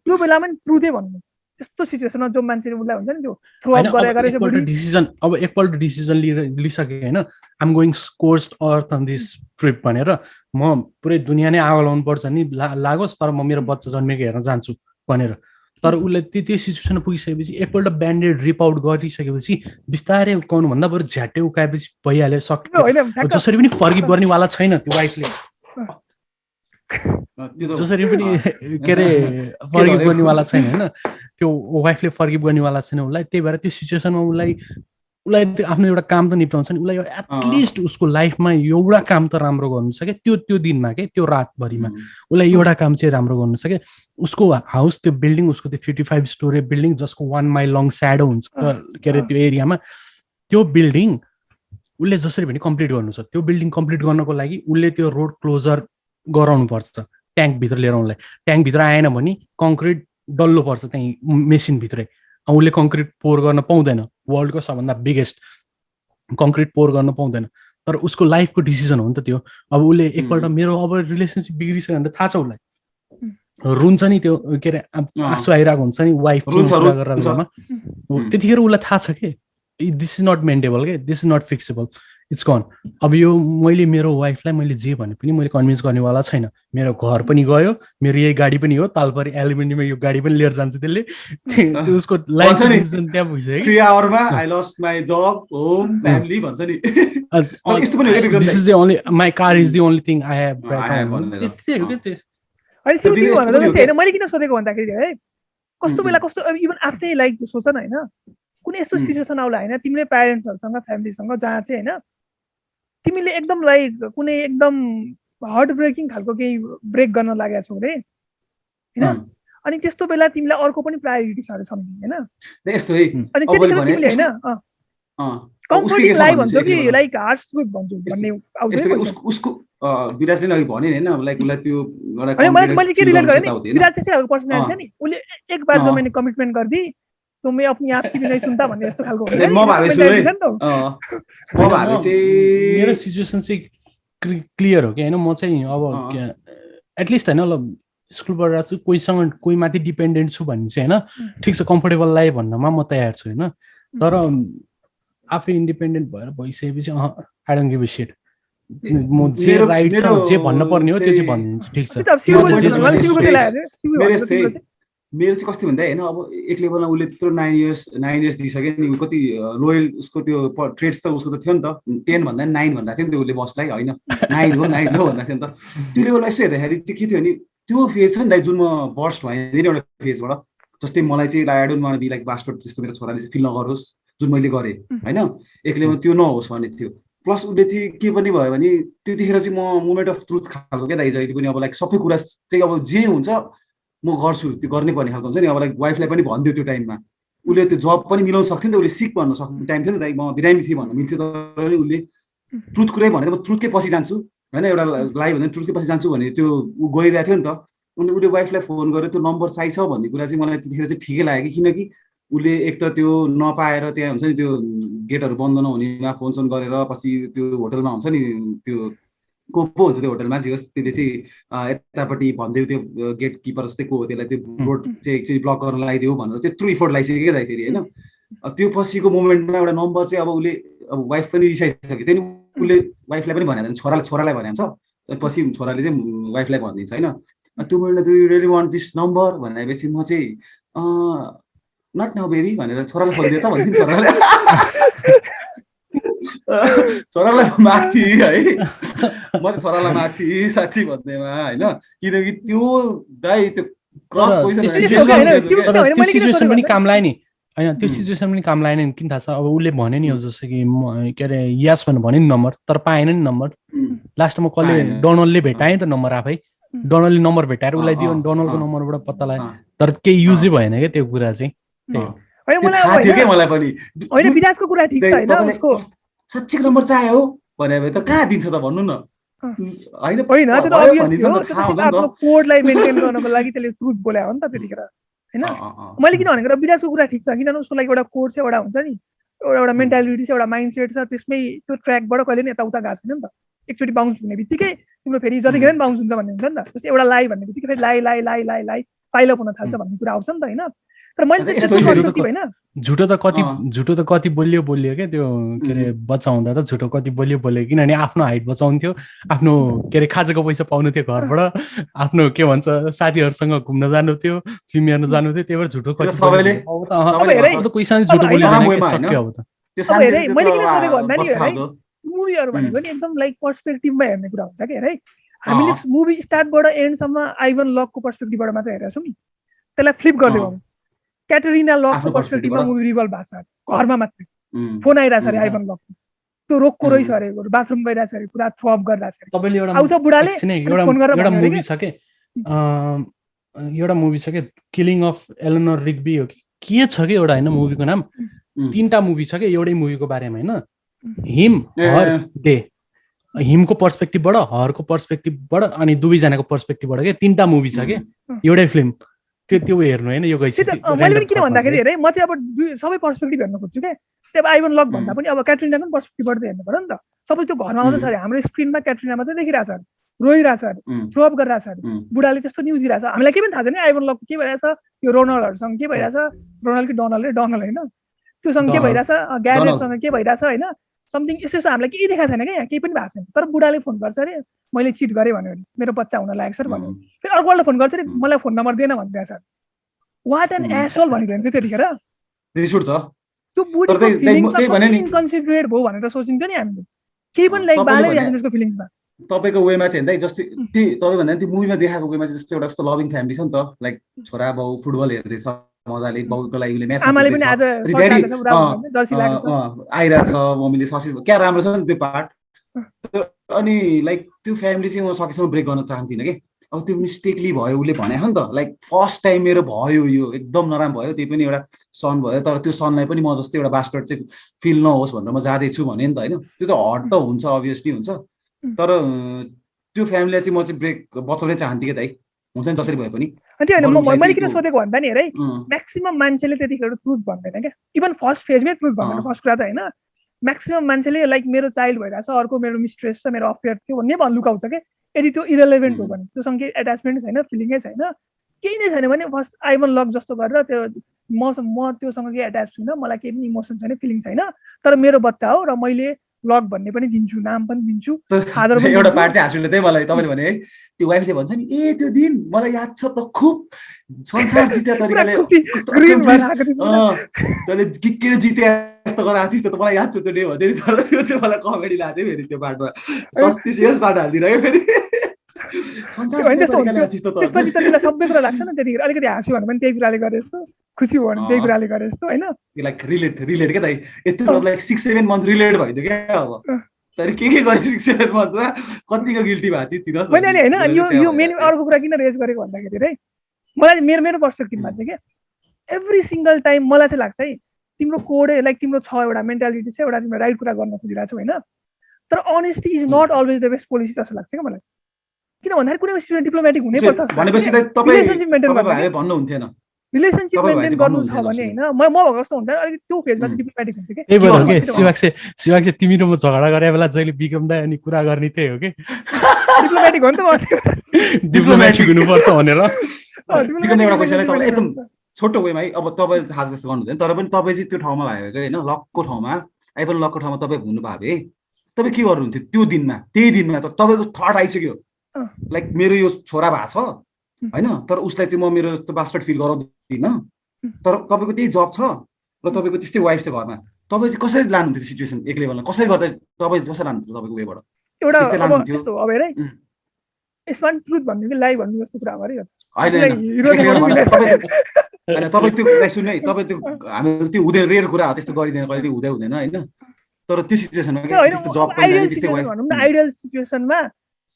त्यो बेलामा नि ट्रुथै भन्नु। त्यस्तो सिचुएसनमा जो मान्छेले उसलाई हुन्छ नि त्यो थ्रो अप गरेर
डिसिजन, अब एकपल्ट डिसिजन लिइसके होइन, I'm going course earth on this trip भनेर, म पुरै दुनियाँ नै आगो लाउनु पर्छ नि लागोस्, तर म मेरो बच्चा जन्मेको हेर्न जान्छु भनेर। तर उसले त्यो सिचुएसनमा पुगिसकेपछि एकपल्ट ब्यान्डेड रिप आउट गरिसकेपछि बिस्तारै उकाउनु भन्दा बरु झ्याट्टै उकाएपछि भइहाल्यो, सक्यो। जसरी पनि फर्गिभ गर्नेवाला छैन त्यो वाइफले, जसरी पनि के अरे फर्गिभ गर्नेवाला छैन होइन, त्यो वाइफले फर्गिभ गर्नेवाला छैन उसलाई। त्यही भएर त्यो सिचुएसनमा उसलाई आफ्नो एउटा काम त निप्टाउँछ नि, उसलाई एटलिस्ट उसको लाइफमा एउटा काम त राम्रो गर्नु सक्यो त्यो दिनमा के, त्यो रातभरिमा उसलाई एउटा काम चाहिँ राम्रो गर्नु सक्यो। उसको हाउस, त्यो बिल्डिङ, उसको त्यो 55 स्टोरी बिल्डिङ जसको 1 माइल लङ स्याडो हुन्छ के अरे त्यो एरियामा, त्यो बिल्डिङ उसले जसरी पनि कम्प्लिट गर्नु छ, त्यो बिल्डिङ कम्प्लिट गर्नको लागि उसले त्यो रोड क्लोजर गराउनु पर्छ ट्याङ्कभित्र लिएर आउनलाई। ट्याङ्कभित्र आएन भने कङ्क्रिट डल्लो पर्छ त्यहीँ मेसिनभित्रै, उसले कङ्क्रिट पोर गर्न पाउँदैन, वर्ल्डको सबभन्दा बिगेस्ट कङ्क्रिट पोर गर्न पाउँदैन। तर उसको लाइफको डिसिजन हो नि त त्यो। अब उसले एकपल्ट मेरो अब रिलेसनसिप बिग्रिसक्यो भने थाहा छ उसलाई, रुन्छ नि त्यो के अरे आँसु आइरहेको हुन्छ नि वाइफ गरेर बेलामा, त्यतिखेर उसलाई थाहा छ कि दिस इज नट मेन्टेबल के, this is not fixable, it's gone. अब यो मैले मेरो वाइफलाई मैले जे भने पनि मैले कन्भिन्स गर्नेवाला छैन। मेरो घर पनि गयो, मेरो यही गाडी पनि हो, तालपरी एल्युमिनियममा यो गाडी पनि लिएर जान्छ त्यसले, त्यो उसको लाइफ डिसिजन त्यहाँ भइसक्यो।
3 आवरमा I lost my job home family भन्छ नि। यस्तो पनि हो
this is the only my car is the only thing I have right now. त्यति हो के
अनि सिउटी भनेर जस्तै हैन, मैले किन सोधेको भन्दाखेरि है कस्तो बेला कस्तो इभन आफ्नै लाइक सोच न हैन, कुनै यस्तो सिचुएसन आउला हैन तिमीले प्यारेन्ट्सहरुसँग फ्यामिलीसँग जहाँ चाहिँ हैन तिमीले एकदम लाइक कुनै एकदम हार्ट ब्रेकिङ खालको केही ब्रेक गर्न लागेको छौ रे हैन, अनि त्यस्तो बेला तिमीलाई अर्को पनि प्रायोरिटी छ अरे समथिङ हैन,
यस्तो है।
अनि त्यतिखेर तिमीले हैन कम्फर्टिङ लाइफ भन्छ कि लाइक हार्स ट्रुथ भन्छु भन्ने आउँछ।
उसको विराजले अघि भने हैन लाइक उसलाई त्यो
अनि मैले के रिलेट गरेँ नि, विराज चाहिँ एउटा पर्सनालिटी छ नि, उसले एक बार जो मैंने कमिटमेंट कर दी तो मैं अपनी आप की भी नहीं सुनता भन्ने जस्तो खालको हुन्छ नि।
म भाबे चाहिँ
मेरो सिचुएसन चाहिँ क्लियर हो कि हैन, म चाहिँ अब एटलिस्ट हैन ल स्कुलबाट आएको छु, कोहीसँग कोही माथि डिपेन्डेन्ट छु भन्ने चाहिँ हैन, ठिक छ कम्फर्टेबल लाइफ भन्नमा म तयार छु हैन, तर आफै इन्डिपेन्डेन्ट भएर भइसकेपछि I don't give a shit, म जे राइट छ जे भन्न पर्ने हो त्यो चाहिँ भनिदिन्छु। ठिक छ
मेरो चाहिँ कस्तो भन्दा हैन, अब एक लेभलमा उसले त्यत्रो 9 इयर्स दिइसक्यो नि, कति लोयल उसको त्यो ट्रेड्स त उसको त थियो नि त, 10 भन्दा 9 भन्दा थियो नि त उसले बसलाई हैन, 9 हो भन्दा थियो नि त। त्यो लेभलमा यसो हेर्दाखेरि चाहिँ के थियो नि, त्यो फेज छ नि त जुन म बर्स्ट भएँ नि एउटा फेजबाट, जस्तै मलाई चाहिँ I don't want be like bastard, जस्तो मेरो छोराले चाहिँ फिल नगरोस् जुन मैले गरेँ हैन, एक लेभलमा त्यो नहोस् भन्ने थियो। प्लस उसले चाहिँ के पनि भयो भने त्यतिखेर चाहिँ म मोमेन्ट अफ ट्रुथ खालको क्या दाइ, जहिले पनि अब लाइक सबै कुरा चाहिँ अब जे हुन्छ म गर्छु त्यो गर्नै पर्ने खालको हुन्छ नि। अब लाइक वाइफलाई पनि भनिदियो त्यो टाइममा, उसले त्यो जब पनि मिलाउन सक्थ्यो नि त, उसले सिक भन्न सक्ने टाइम थियो नि त, म बिरामी थिएँ भन्न मिल्थ्यो, तर उसले ट्रुथ कुरै भनेर म ट्रुथकै पछि जान्छु हैन, एउटा लाइफ भने ट्रुथकै पछि जान्छु भने त्यो ऊ गइरहेको थियो नि त। अनि उसले वाइफलाई फोन गरेर त्यो नम्बर चाहिन्छ भन्ने कुरा चाहिँ मलाई त्यतिखेर चाहिँ ठिकै लाग्यो, किनकि उसले एक त त्यो नपाएर त्यहाँ हुन्छ नि त्यो गेटहरू बन्द नहुनेमा फोन सोन गरेर पछि त्यो होटलमा हुन्छ नि त्यो को पो हुन्छ त्यो होटलमा जे होस् त्यसले चाहिँ यतापट्टि भनिदियो त्यो गेट किपर जस्तै को हो त्यसलाई त्यो रोड चाहिँ एकचोटि ब्लक गर्न लगाइदियो भनेर त्यत्रो इफोर्ट लगाइसक्यो क्या दाइ फेरि होइन। त्यो पछिको मोमेन्टमा एउटा नम्बर चाहिँ अब उसले अब वाइफ पनि रिसाइसक्यो, त्यहाँदेखि उसले वाइफलाई पनि भनेको छोरालाई भनेको छ, पछि छोराले चाहिँ वाइफलाई भनिदिन्छ होइन। त्यो मोमेन्टमा do you really want this number भनेपछि म चाहिँ नट नाउ बेबी भनेर छोरालाई खोलिदियो त भनिदिनु, छोरालाई माथि है, म चाहिँ छोरालाई माथि साथी भन्नेमा होइन, किनकि त्यो दाइ त्यो क्रस
सिचुएसन पनि काम लाग्यो नि होइन, त्यो सिचुएसन पनि काम लागेन नि, किन थाहा छ अब उसले भन्यो नि, अब जस्तो कि के अरे यस भनेर भन्यो नि नम्बर, तर पाएन नि नम्बर। लास्टमा कसले डोनलले भेटाएँ त नम्बर, आफै डोनलले नम्बर भेटाएर उसलाई दियो, डोनलको नम्बरबाट पत्ता लाग्यो, तर केही युजै भएन क्या त्यो कुरा चाहिँ।
मलाई पनि
होइन विराजको कुरा ठिक छ हैन, उसको
साच्चै नम्बर चाहियो भने त कहाँ दिन्छ त भन्नु न हैन।
होइन त्यो त अभियसली हो, त्यो त आफ्नो कोडलाई मेन्टेन गर्नको लागि त्यसले ट्रुथ बोलायो नि त त्यतिखेर हैन। मैले किन भनेको विराजको कुरा ठिक छ, किनभने उसको लागि एउटा कोड छ, एउटा हुन्छ नि एउटा मेन्टालिटी छ, एउटा माइन्डसेट छ, त्यसमै त्यो ट्र्याकबाट कहिले नि यताउता गएको छैन नि त। एकचोटि बाउन्स हुने बित्तिकै तिम्रो फेरि जतिखेर पनि बाउन्स हुन्छ भन्ने हुन्छ नि त, जस्तै एउटा लाई भन्ने बित्तिकै फेरि लाई पाइलप हुन थाल्छ भन्ने कुरा आउँछ नि त हैन। तर मैले
झुटो त कति बोलियो क्या त्यो के अरे बच्चा हुँदा त झुटो कति बोलियो किनभने आफ्नो हाइट बचाउँथ्यो, आफ्नो के अरे खाजाको पैसा पाउनु थियो घरबाट, आफ्नो के भन्छ साथीहरूसँग घुम्न जानु थियो, फिल्म हेर्न जानु थियो, त्यही भएर झुटो कति कोहीसँग झुटो बोलियो।
मुभीहरू भनेको नि एकदम लाइक पर्सपेक्टिभमा हेर्ने कुरा हुन्छ कि है, हामीले मुभी स्टार्टबाट एन्डसम्म आइभन लकको पर्सपेक्टिभबाट मात्र हेरेको छौँ नि, त्यसलाई फ्लिप गरिदियो क्याटरिना लकको पर्सपेक्टिभमा मुभी रिभल्भ भएको छ, घरमा मात्रै फोन आइरहेछ अरे आइभन लकको, त्यो रोकको रहेछ अरे, बाथरुम गइरहेछ अरे, पुरा थ्रप गरिरहेछ अरे,
तपाईले
आउँछ बुढाले फोन गरेर
एउटा मुभी छ के एउटा मुभी छ के किलिङ अफ एलेनोर रिग्बी हो कि के छ कि एउटा हैन, मुभीको नाम 3टा मुभी छ के एउटै मुभीको बारेमा हैन, हिम हर दे हिमको पर्सपेक्टिभबाट हरको पर्सपेक्टिभबाट अनि दुवैजनाको पर्सपेक्टिभबाट के तीनटा मुभी छ के एउटै फिल्म त्यो हेर्नु हैन यो गइसक्यो
मैले पनि किन भन्दाखेरि हेरे म चाहिँ अब सबै पर्सपेक्टिभ हेर्न खोज्छु के जस्तै अब आइभन लक भन्दा पनि अब क्याट्रिनाको पर्सपेक्टिभबाट हेर्नु पर्यो नि त सबै त्यो घरमा मात्रै छ हाम्रो स्क्रिनमा क्याट्रिना मात्रै देखिरहेछ रोइरहेछ थ्रो अप गरिरहेछ बुढाले त्यस्तो न्युजिरहेछ हामीलाई के पनि थाहा छैन आइभन लक के भइरहेछ यो रोनाल्डहरुसँग के भइरहेछ रोनाल्ड कि डोनाल्ड हैन त्योसँग के भइरहेछ ग्यारेटसँग के भइरहेछ हैन समथिङ यस्तो हामीलाई केही देखाएको छैन क्या यहाँ केही पनि भएको छैन तर बुढाले फोन गर्छ अरे मैले चिट गरेँ भन्यो भने मेरो बच्चा हुन लागेको छ भन्यो फेरि अर्कोले फोन गर्छ अरे मलाई फोन नम्बर दिएन भनिरहेछ वाट एन एसोल भनिरहेको चाहिँ त्यतिखेर
रिस उठ्छ
त्यो बुढीको फिलिङ्स इन्कन्सिडरेट भयो भनेर सोचिन्छ नि हामीले केही पनि लाइक बाले दिन्छ त्यसको फिलिङ्समा
तपाईको वेमा चाहिँ हैन जस्तै तपाई भन्दा त्यो मुभीमा देखाएको वेमा चाहिँ जस्तो एउटा जस्तो लभिङ फ्यामिली छ नि त लाइक छोरा बाउ फुटबल हेर्दैछ मजाले बाउको लागि उसले म्याच
आमाले पनि आज
आइरहेछ मम्मीले ससेज क्या राम्रो छ नि त्यो पार्ट अनि लाइक त्यो फ्यामिली चाहिँ म सकेसम्म ब्रेक गर्न चाहन्थिनँ कि अब त्यो मिस्टेकली भयो उसले भने हो नि त लाइक फर्स्ट टाइम मेरो भयो यो एकदम नराम्रो भयो त्यही पनि एउटा सन भयो तर त्यो सनलाई पनि म जस्तै एउटा बास्टर्ड चाहिँ फिल नहोस् भनेर म जाँदैछु भने नि त होइन त्यो त हट त हुन्छ अभियसली हुन्छ तर त्यो फ्यामिलीलाई चाहिँ म चाहिँ ब्रेक बचाउनै चाहन्थेँ कि दाइ हुन्छ नि जसरी भए पनि
त्यो होइन मैले किन सोधेको भन्दा नि हेरै म्याक्सिमम मान्छेले त्यतिखेर ट्रुथ भन्दैन क्या इभन फर्स्ट फेजमै ट्रुथ भन्दैन फर्स्ट कुरा त होइन म्याक्सिमम मान्छेले लाइक मेरो चाइल्ड भइरहेछ अर्को मेरो मिस्ट्रेस छ मेरो अफेयर थियो भन्ने लुकाउँछ क्या यदि त्यो इरेलेभेन्ट हो भने त्योसँग केही एट्याचमेन्ट छैन फिलिङै छैन केही नै छैन भने फर्स्ट आइभन लक जस्तो गरेर त्यो म त्योसँग केही एट्याच छुइनँ मलाई केही पनि इमोसन छैन फिलिङ छैन तर मेरो बच्चा हो र मैले लक भन्ने पनि दिन्छु नाम पनि दिन्छु फादर पनि
एउटा पार्ट चाहिँ हाँस्नु त्यही मलाई तपाईँले भने है त्यो वाइफले भन्छ नि ए त्यो दिन मलाई याद छ त खुब संसार जित्या तरिकाले तैँले के जिते जस्तो गराएको थिइस् त मलाई याद छ त्यो डे भन्दै तर त्यो चाहिँ मलाई कमेडी लाग्थ्यो फेरि त्यो पार्टमा सस्पिसियस पार्ट हालिदिरहेको फेरि
त्यसपछि त तिमीलाई सबै कुरा लाग्छ नि त्यतिखेर अलिकति हाँस्यो भने पनि त्यही कुराले गरे जस्तो खुसी भयो भने त्यही कुराले गरे जस्तो होइन
लाइक रिलेट क्या दाइ यत्रो लाइक 6-7 मन्थ रिलेट भइदियो क्या अब तर के गरे 6-7 मन्थमा कतिको गिल्टी भएको थियो
मैले अनि होइन यो मेन अर्को कुरा किन रेज गरेको भन्दाखेरि है मलाई मेरो पर्सपेक्टिभमा चाहिँ क्या एभ्री सिङ्गल टाइम मलाई चाहिँ लाग्छ है तिम्रो कोडै लाइक तिम्रो छ एउटा मेन्टालिटी छ एउटा तिम्रो राइट कुरा गर्न खोजिरहेको छौ होइन तर honesty is not always the best policy जस्तो लाग्छ क्या मलाई किन भन्दाखेरि कुनै स्टुडेन्ट डिप्लोमेटिक हुनैपर्छ
भनेपछि रिलेसनसिप
मेन्टेन गर्नु छ भने होइन म भएको जस्तो हुँदैन अलिकति त्यो फेजमा चाहिँ डिप्लोमेटिक हुन्थ्यो
त्यही भएर के शिवाक चाहिँ तिमी र म झगडा गरे बेला जहिले विक्रम दाइ अनि कुरा गर्ने त्यही हो कि
डिप्लोमेटिक हो नि त
डिप्लोमेटिक हुनुपर्छ भनेर
एउटा क्वेसन है तपाईँ एकदम छोटो वेमा है अब तपाईँ थाहा जस्तो गर्नु हुँदैन तर पनि तपाईँ चाहिँ त्यो ठाउँमा भएको होइन लकको ठाउँमा आइफल लकको ठाउँमा तपाईँ हुनु भयो है तपाईँ के गर्नुहुन्थ्यो त्यो दिनमा त्यही दिनमा त तपाईँको थट आइसक्यो लाइक मेरो यो छोरा भएको छ होइन तर उसलाई चाहिँ म मेरो त्यो बास्टर्ड फिल गराउँदिनँ तर तपाईँको त्यही जब छ र तपाईँको त्यस्तै वाइफ छ घरमा तपाईँ चाहिँ कसरी लानुहुन्थ्यो त्यो सिचुएसन एक लेभलमा कसरी गर्दा तपाईँ कसरी लानुहुन्थ्यो तपाईँको वेबाट
एउटा अब हेर है यसमा ट्रुथ भन्नु कि लाइ भन्नु जस्तो कुरा हो
होइन तपाईँ त्यो सुन्नु है तपाईँ त्यो हामी त्यो हुँदैन रेयर कुरा हो त्यस्तो गरिँदैन कहिले हुँदैन होइन तर त्यो सिचुएसनमा
आइडियल सिचुएसनमा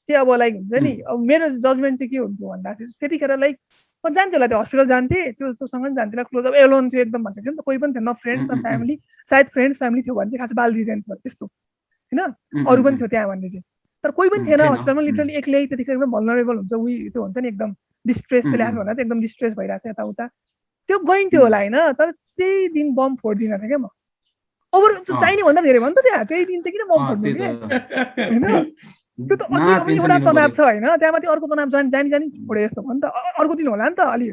चाहिँ अब लाइक हुन्छ नि अब मेरो जजमेन्ट चाहिँ के हुन्थ्यो भन्दाखेरि त्यतिखेर लाइक म जान्थेँ होला त्यो हस्पिटल जान्थेँ त्योसँग पनि जान्थेँ क्लोज अब एलोन थियो एकदम भन्थ्यो नि त कोही पनि थिएन न फ्रेन्ड्स न फ्यामिली सायद फ्रेन्ड्स फ्यामिली थियो भने चाहिँ खास बाल दिँदैन थियो त्यस्तो होइन अरू पनि थियो त्यहाँ भन्ने चाहिँ तर कोही पनि थिएन हस्पिटलमा लिटरली एक्लै त्यतिखेर एकदम भल्नरेबल हुन्छ उयो त्यो हुन्छ नि एकदम डिस्ट्रेस त्यसले आफू भन्दा एकदम डिस्ट्रेस भइरहेको छ यताउता त्यो गइन्थ्यो होला होइन तर त्यही दिन बम फोडिदिन थिएँ क्या म अब त्यो चाहिने भन्दा धेरै भयो नि त त्यहाँ त्यही दिन चाहिँ किन बम फोड्नु क्या होइन त्यो त एउटा तनाव छ होइन त्यहाँमाथि अर्को तनाव जानी फोडे जस्तो भयो नि त अर्को दिन होला नि त अलि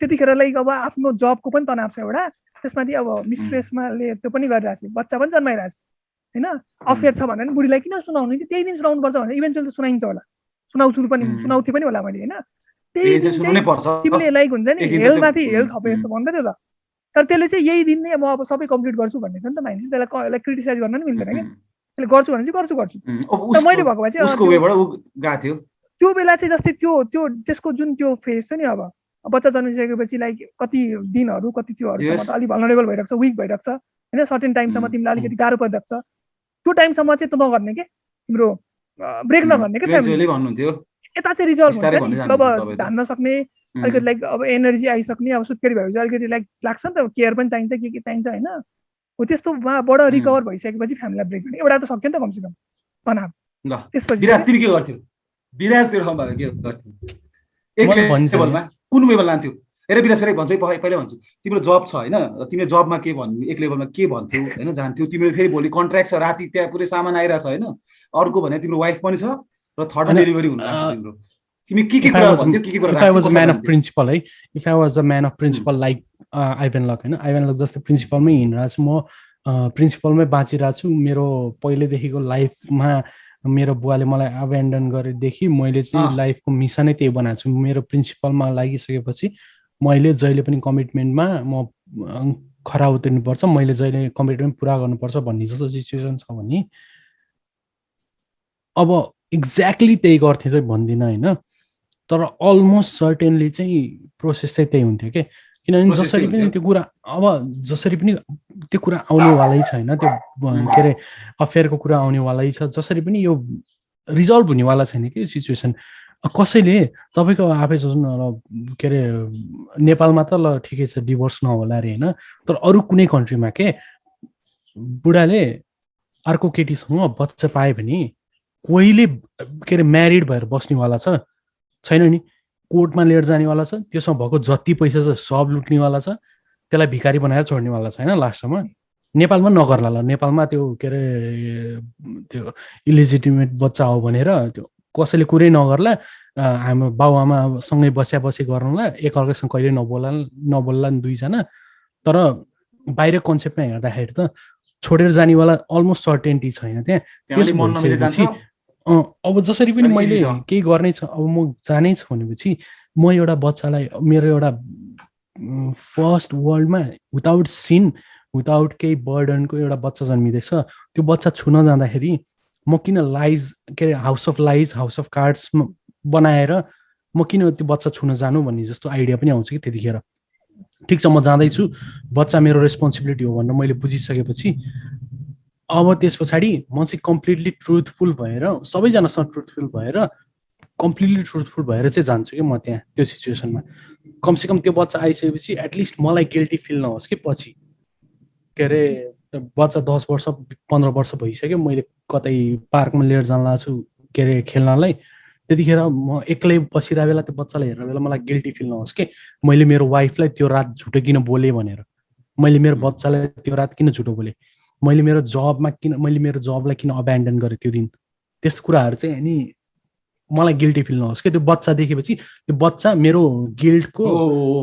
त्यतिखेर लाइक अब आफ्नो जबको पनि तनाव छ एउटा त्यसमाथि अब मिस्ट्रेसमाले त्यो पनि गरिरहेको छ बच्चा पनि जन्माइरहेको छ होइन अफेयर छ भने बुढीलाई किन सुनाउनु कि त्यही दिन सुनाउनुपर्छ भने इभेन्चुअल त सुनाइन्छ होला सुनाउँथ्यो पनि होला मैले होइन त्यही दिन तिमीले लाइक हुन्छ नि हेलमाथि हेल थपे जस्तो भन्दै थियो त तर त्यसले चाहिँ यही दिन नै म अब सबै कम्प्लिट गर्छु भन्ने थियो नि त मान्छे त्यसलाई क्रिटिसाइज गर्न नि मिल्दैन क्या त्यसले गर्छु भने चाहिँ गर्छु तर मैले भएको भए चाहिँ त्यो बेला चाहिँ जस्तै त्यो त्यसको जुन त्यो फेज छ नि अब बच्चा जन्मिसकेपछि लाइक कति दिनहरू कति त्योहरूसम्म त अलिक भल्नरेबल भइरहेको छ विक भइरहेको छ होइन सर्टेन टाइमसम्म तिमीलाई अलिकति गाह्रो परिरहेको छ त्यो टाइमसम्म चाहिँ त नगर्ने के तिम्रो ब्रेक नगर्ने क्या फ्यामिली यता चाहिँ रिजल्भ हुन्छ नि अब धान्न सक्ने अलिकति लाइक अब एनर्जी आइसक्ने अब सुत्केरी भएपछि अलिकति लाइक लाग्छ नि त केयर पनि चाहिन्छ के चाहिन्छ होइन हो त्यस्तोबाट रिकभर भइसकेपछि फ्यामिलीलाई ब्रेक गर्ने एउटा त सक्यो नि त कमसेकम तनाव
ल
त्यसपछि
विराज तिमी के गर्थ्यौ विराज त्यो ठाउँमा के गर्थ्यौ एक
मैले भनिसकेँ।
लेभलमा कुन वेमा लान्थ्यौ हेर विराज फेरि भन्छ पहिला भन्छु तिम्रो जब छ होइन तिमीले जबमा के भन्नु एक लेभलमा के भन्थ्यौ होइन जान्थ्यौ तिमीले फेरि भोलि कन्ट्र्याक्ट छ राति त्यहाँ पुरै सामान आइरहेछ होइन अर्को भने तिम्रो वाइफ पनि छ र थर्ड डेलिभरी हुन लाग्छ तिम्रो तिमी के कुरा भन्थ्यौ के कुरा
If I was a man of principle है if I was a man of principle like Ivan Locke होइन आइभन लक जस्तो प्रिन्सिपलमै हिँडिरहेको छु म प्रिन्सिपलमै बाँचिरहेको छु मेरो पहिलेदेखिको लाइफमा मेरो बुवाले मलाई अबेन्डन गरेदेखि मैले चाहिँ लाइफको मिसनै त्यही बनाएको छु मेरो प्रिन्सिपलमा लागिसकेपछि मैले जहिले पनि कमिटमेन्टमा म खरा उत्रिनुपर्छ मैले जहिले कमिटमेन्ट पुरा गर्नुपर्छ भन्ने जस्तो सिचुएसन छ भने अब एक्ज्याक्टली त्यही गर्थेँ चाहिँ भन्दिनँ होइन तर अलमोस्ट सर्टेनली चाहिँ प्रोसेस चाहिँ त्यही हुन्थ्यो कि किनभने जसरी पनि त्यो कुरा अब जसरी पनि त्यो कुरा आउनेवालै छैन त्यो के अरे अफेयरको कुरा आउनेवालै छ जसरी पनि यो रिजल्भ हुनेवाला छैन कि सिचुएसन कसैले तपाईँको आफै सोच्नु के अरे नेपालमा त ल ठिकै छ डिभोर्स नहोला अरे होइन तर अरू कुनै कन्ट्रीमा के बुढाले अर्को केटीसँग बच्चा पायो भने कोहीले के अरे म्यारिड भएर बस्नेवाला छैन नि कोर्टमा लिएर जानेवाला छ त्योसँग भएको जति पैसा छ सब लुट्नेवाला छ त्यसलाई भिखारी बनाएर छोड्नेवाला छैन लास्टमा नेपालमा नगर्ला ल नेपालमा त्यो के अरे त्यो इलिजिटिमेट बच्चा हो भनेर त्यो कसैले कुरै नगर्ला हाम्रो बाउआमा सँगै बसी गर्नुला एकअर्कासँग कहिले नबोल्ला नि दुईजना तर बाहिर कन्सेप्टमा हेर्दाखेरि त छोडेर जानेवाला अलमोस्ट सर्टेन्टी छैन त्यहाँ अब जसरी पनि मैले केही गर्नै छ अब म जानै छु भनेपछि म एउटा बच्चालाई मेरो एउटा फर्स्ट वर्ल्डमा विदाउट सिन विदाउट केही बर्डनको एउटा बच्चा जन्मिँदैछ त्यो बच्चा छुन जाँदाखेरि म किन लाइज के अरे house of lies house of cards बनाएर म किन त्यो बच्चा छुन जानु भन्ने जस्तो आइडिया पनि आउँछ कि त्यतिखेर ठिक छ म जाँदैछु बच्चा मेरो रेस्पोन्सिबिलिटी हो भनेर मैले बुझिसकेपछि अब त्यस पछाडि म चाहिँ कम्प्लिटली ट्रुथफुल भएर सबैजनासँग ट्रुथफुल भएर कम्प्लिटली ट्रुथफुल भएर चाहिँ जान्छु कि म त्यहाँ त्यो सिचुएसनमा कमसेकम त्यो बच्चा आइसकेपछि एटलिस्ट मलाई गिल्टी फिल नहोस् कि पछि के अरे बच्चा 10 वर्ष 15 वर्ष भइसक्यो मैले कतै पार्कमा लिएर जान लाग्छु के अरे खेल्नलाई त्यतिखेर म एक्लै बसिरहेको बेला त्यो बच्चालाई हेर्ने बेला मलाई गिल्टी फिल नहोस् कि मैले मेरो वाइफलाई त्यो रात झुटो किन बोलेँ भनेर मैले मेरो बच्चालाई त्यो रात किन झुटो बोलेँ मैले मेरो जबलाई किन अब्यान्डन गरेँ त्यो दिन त्यस्तो कुराहरू चाहिँ अनि मलाई गिल्टी फिल नहोस् कि त्यो बच्चा देखेपछि त्यो बच्चा मेरो गिल्टको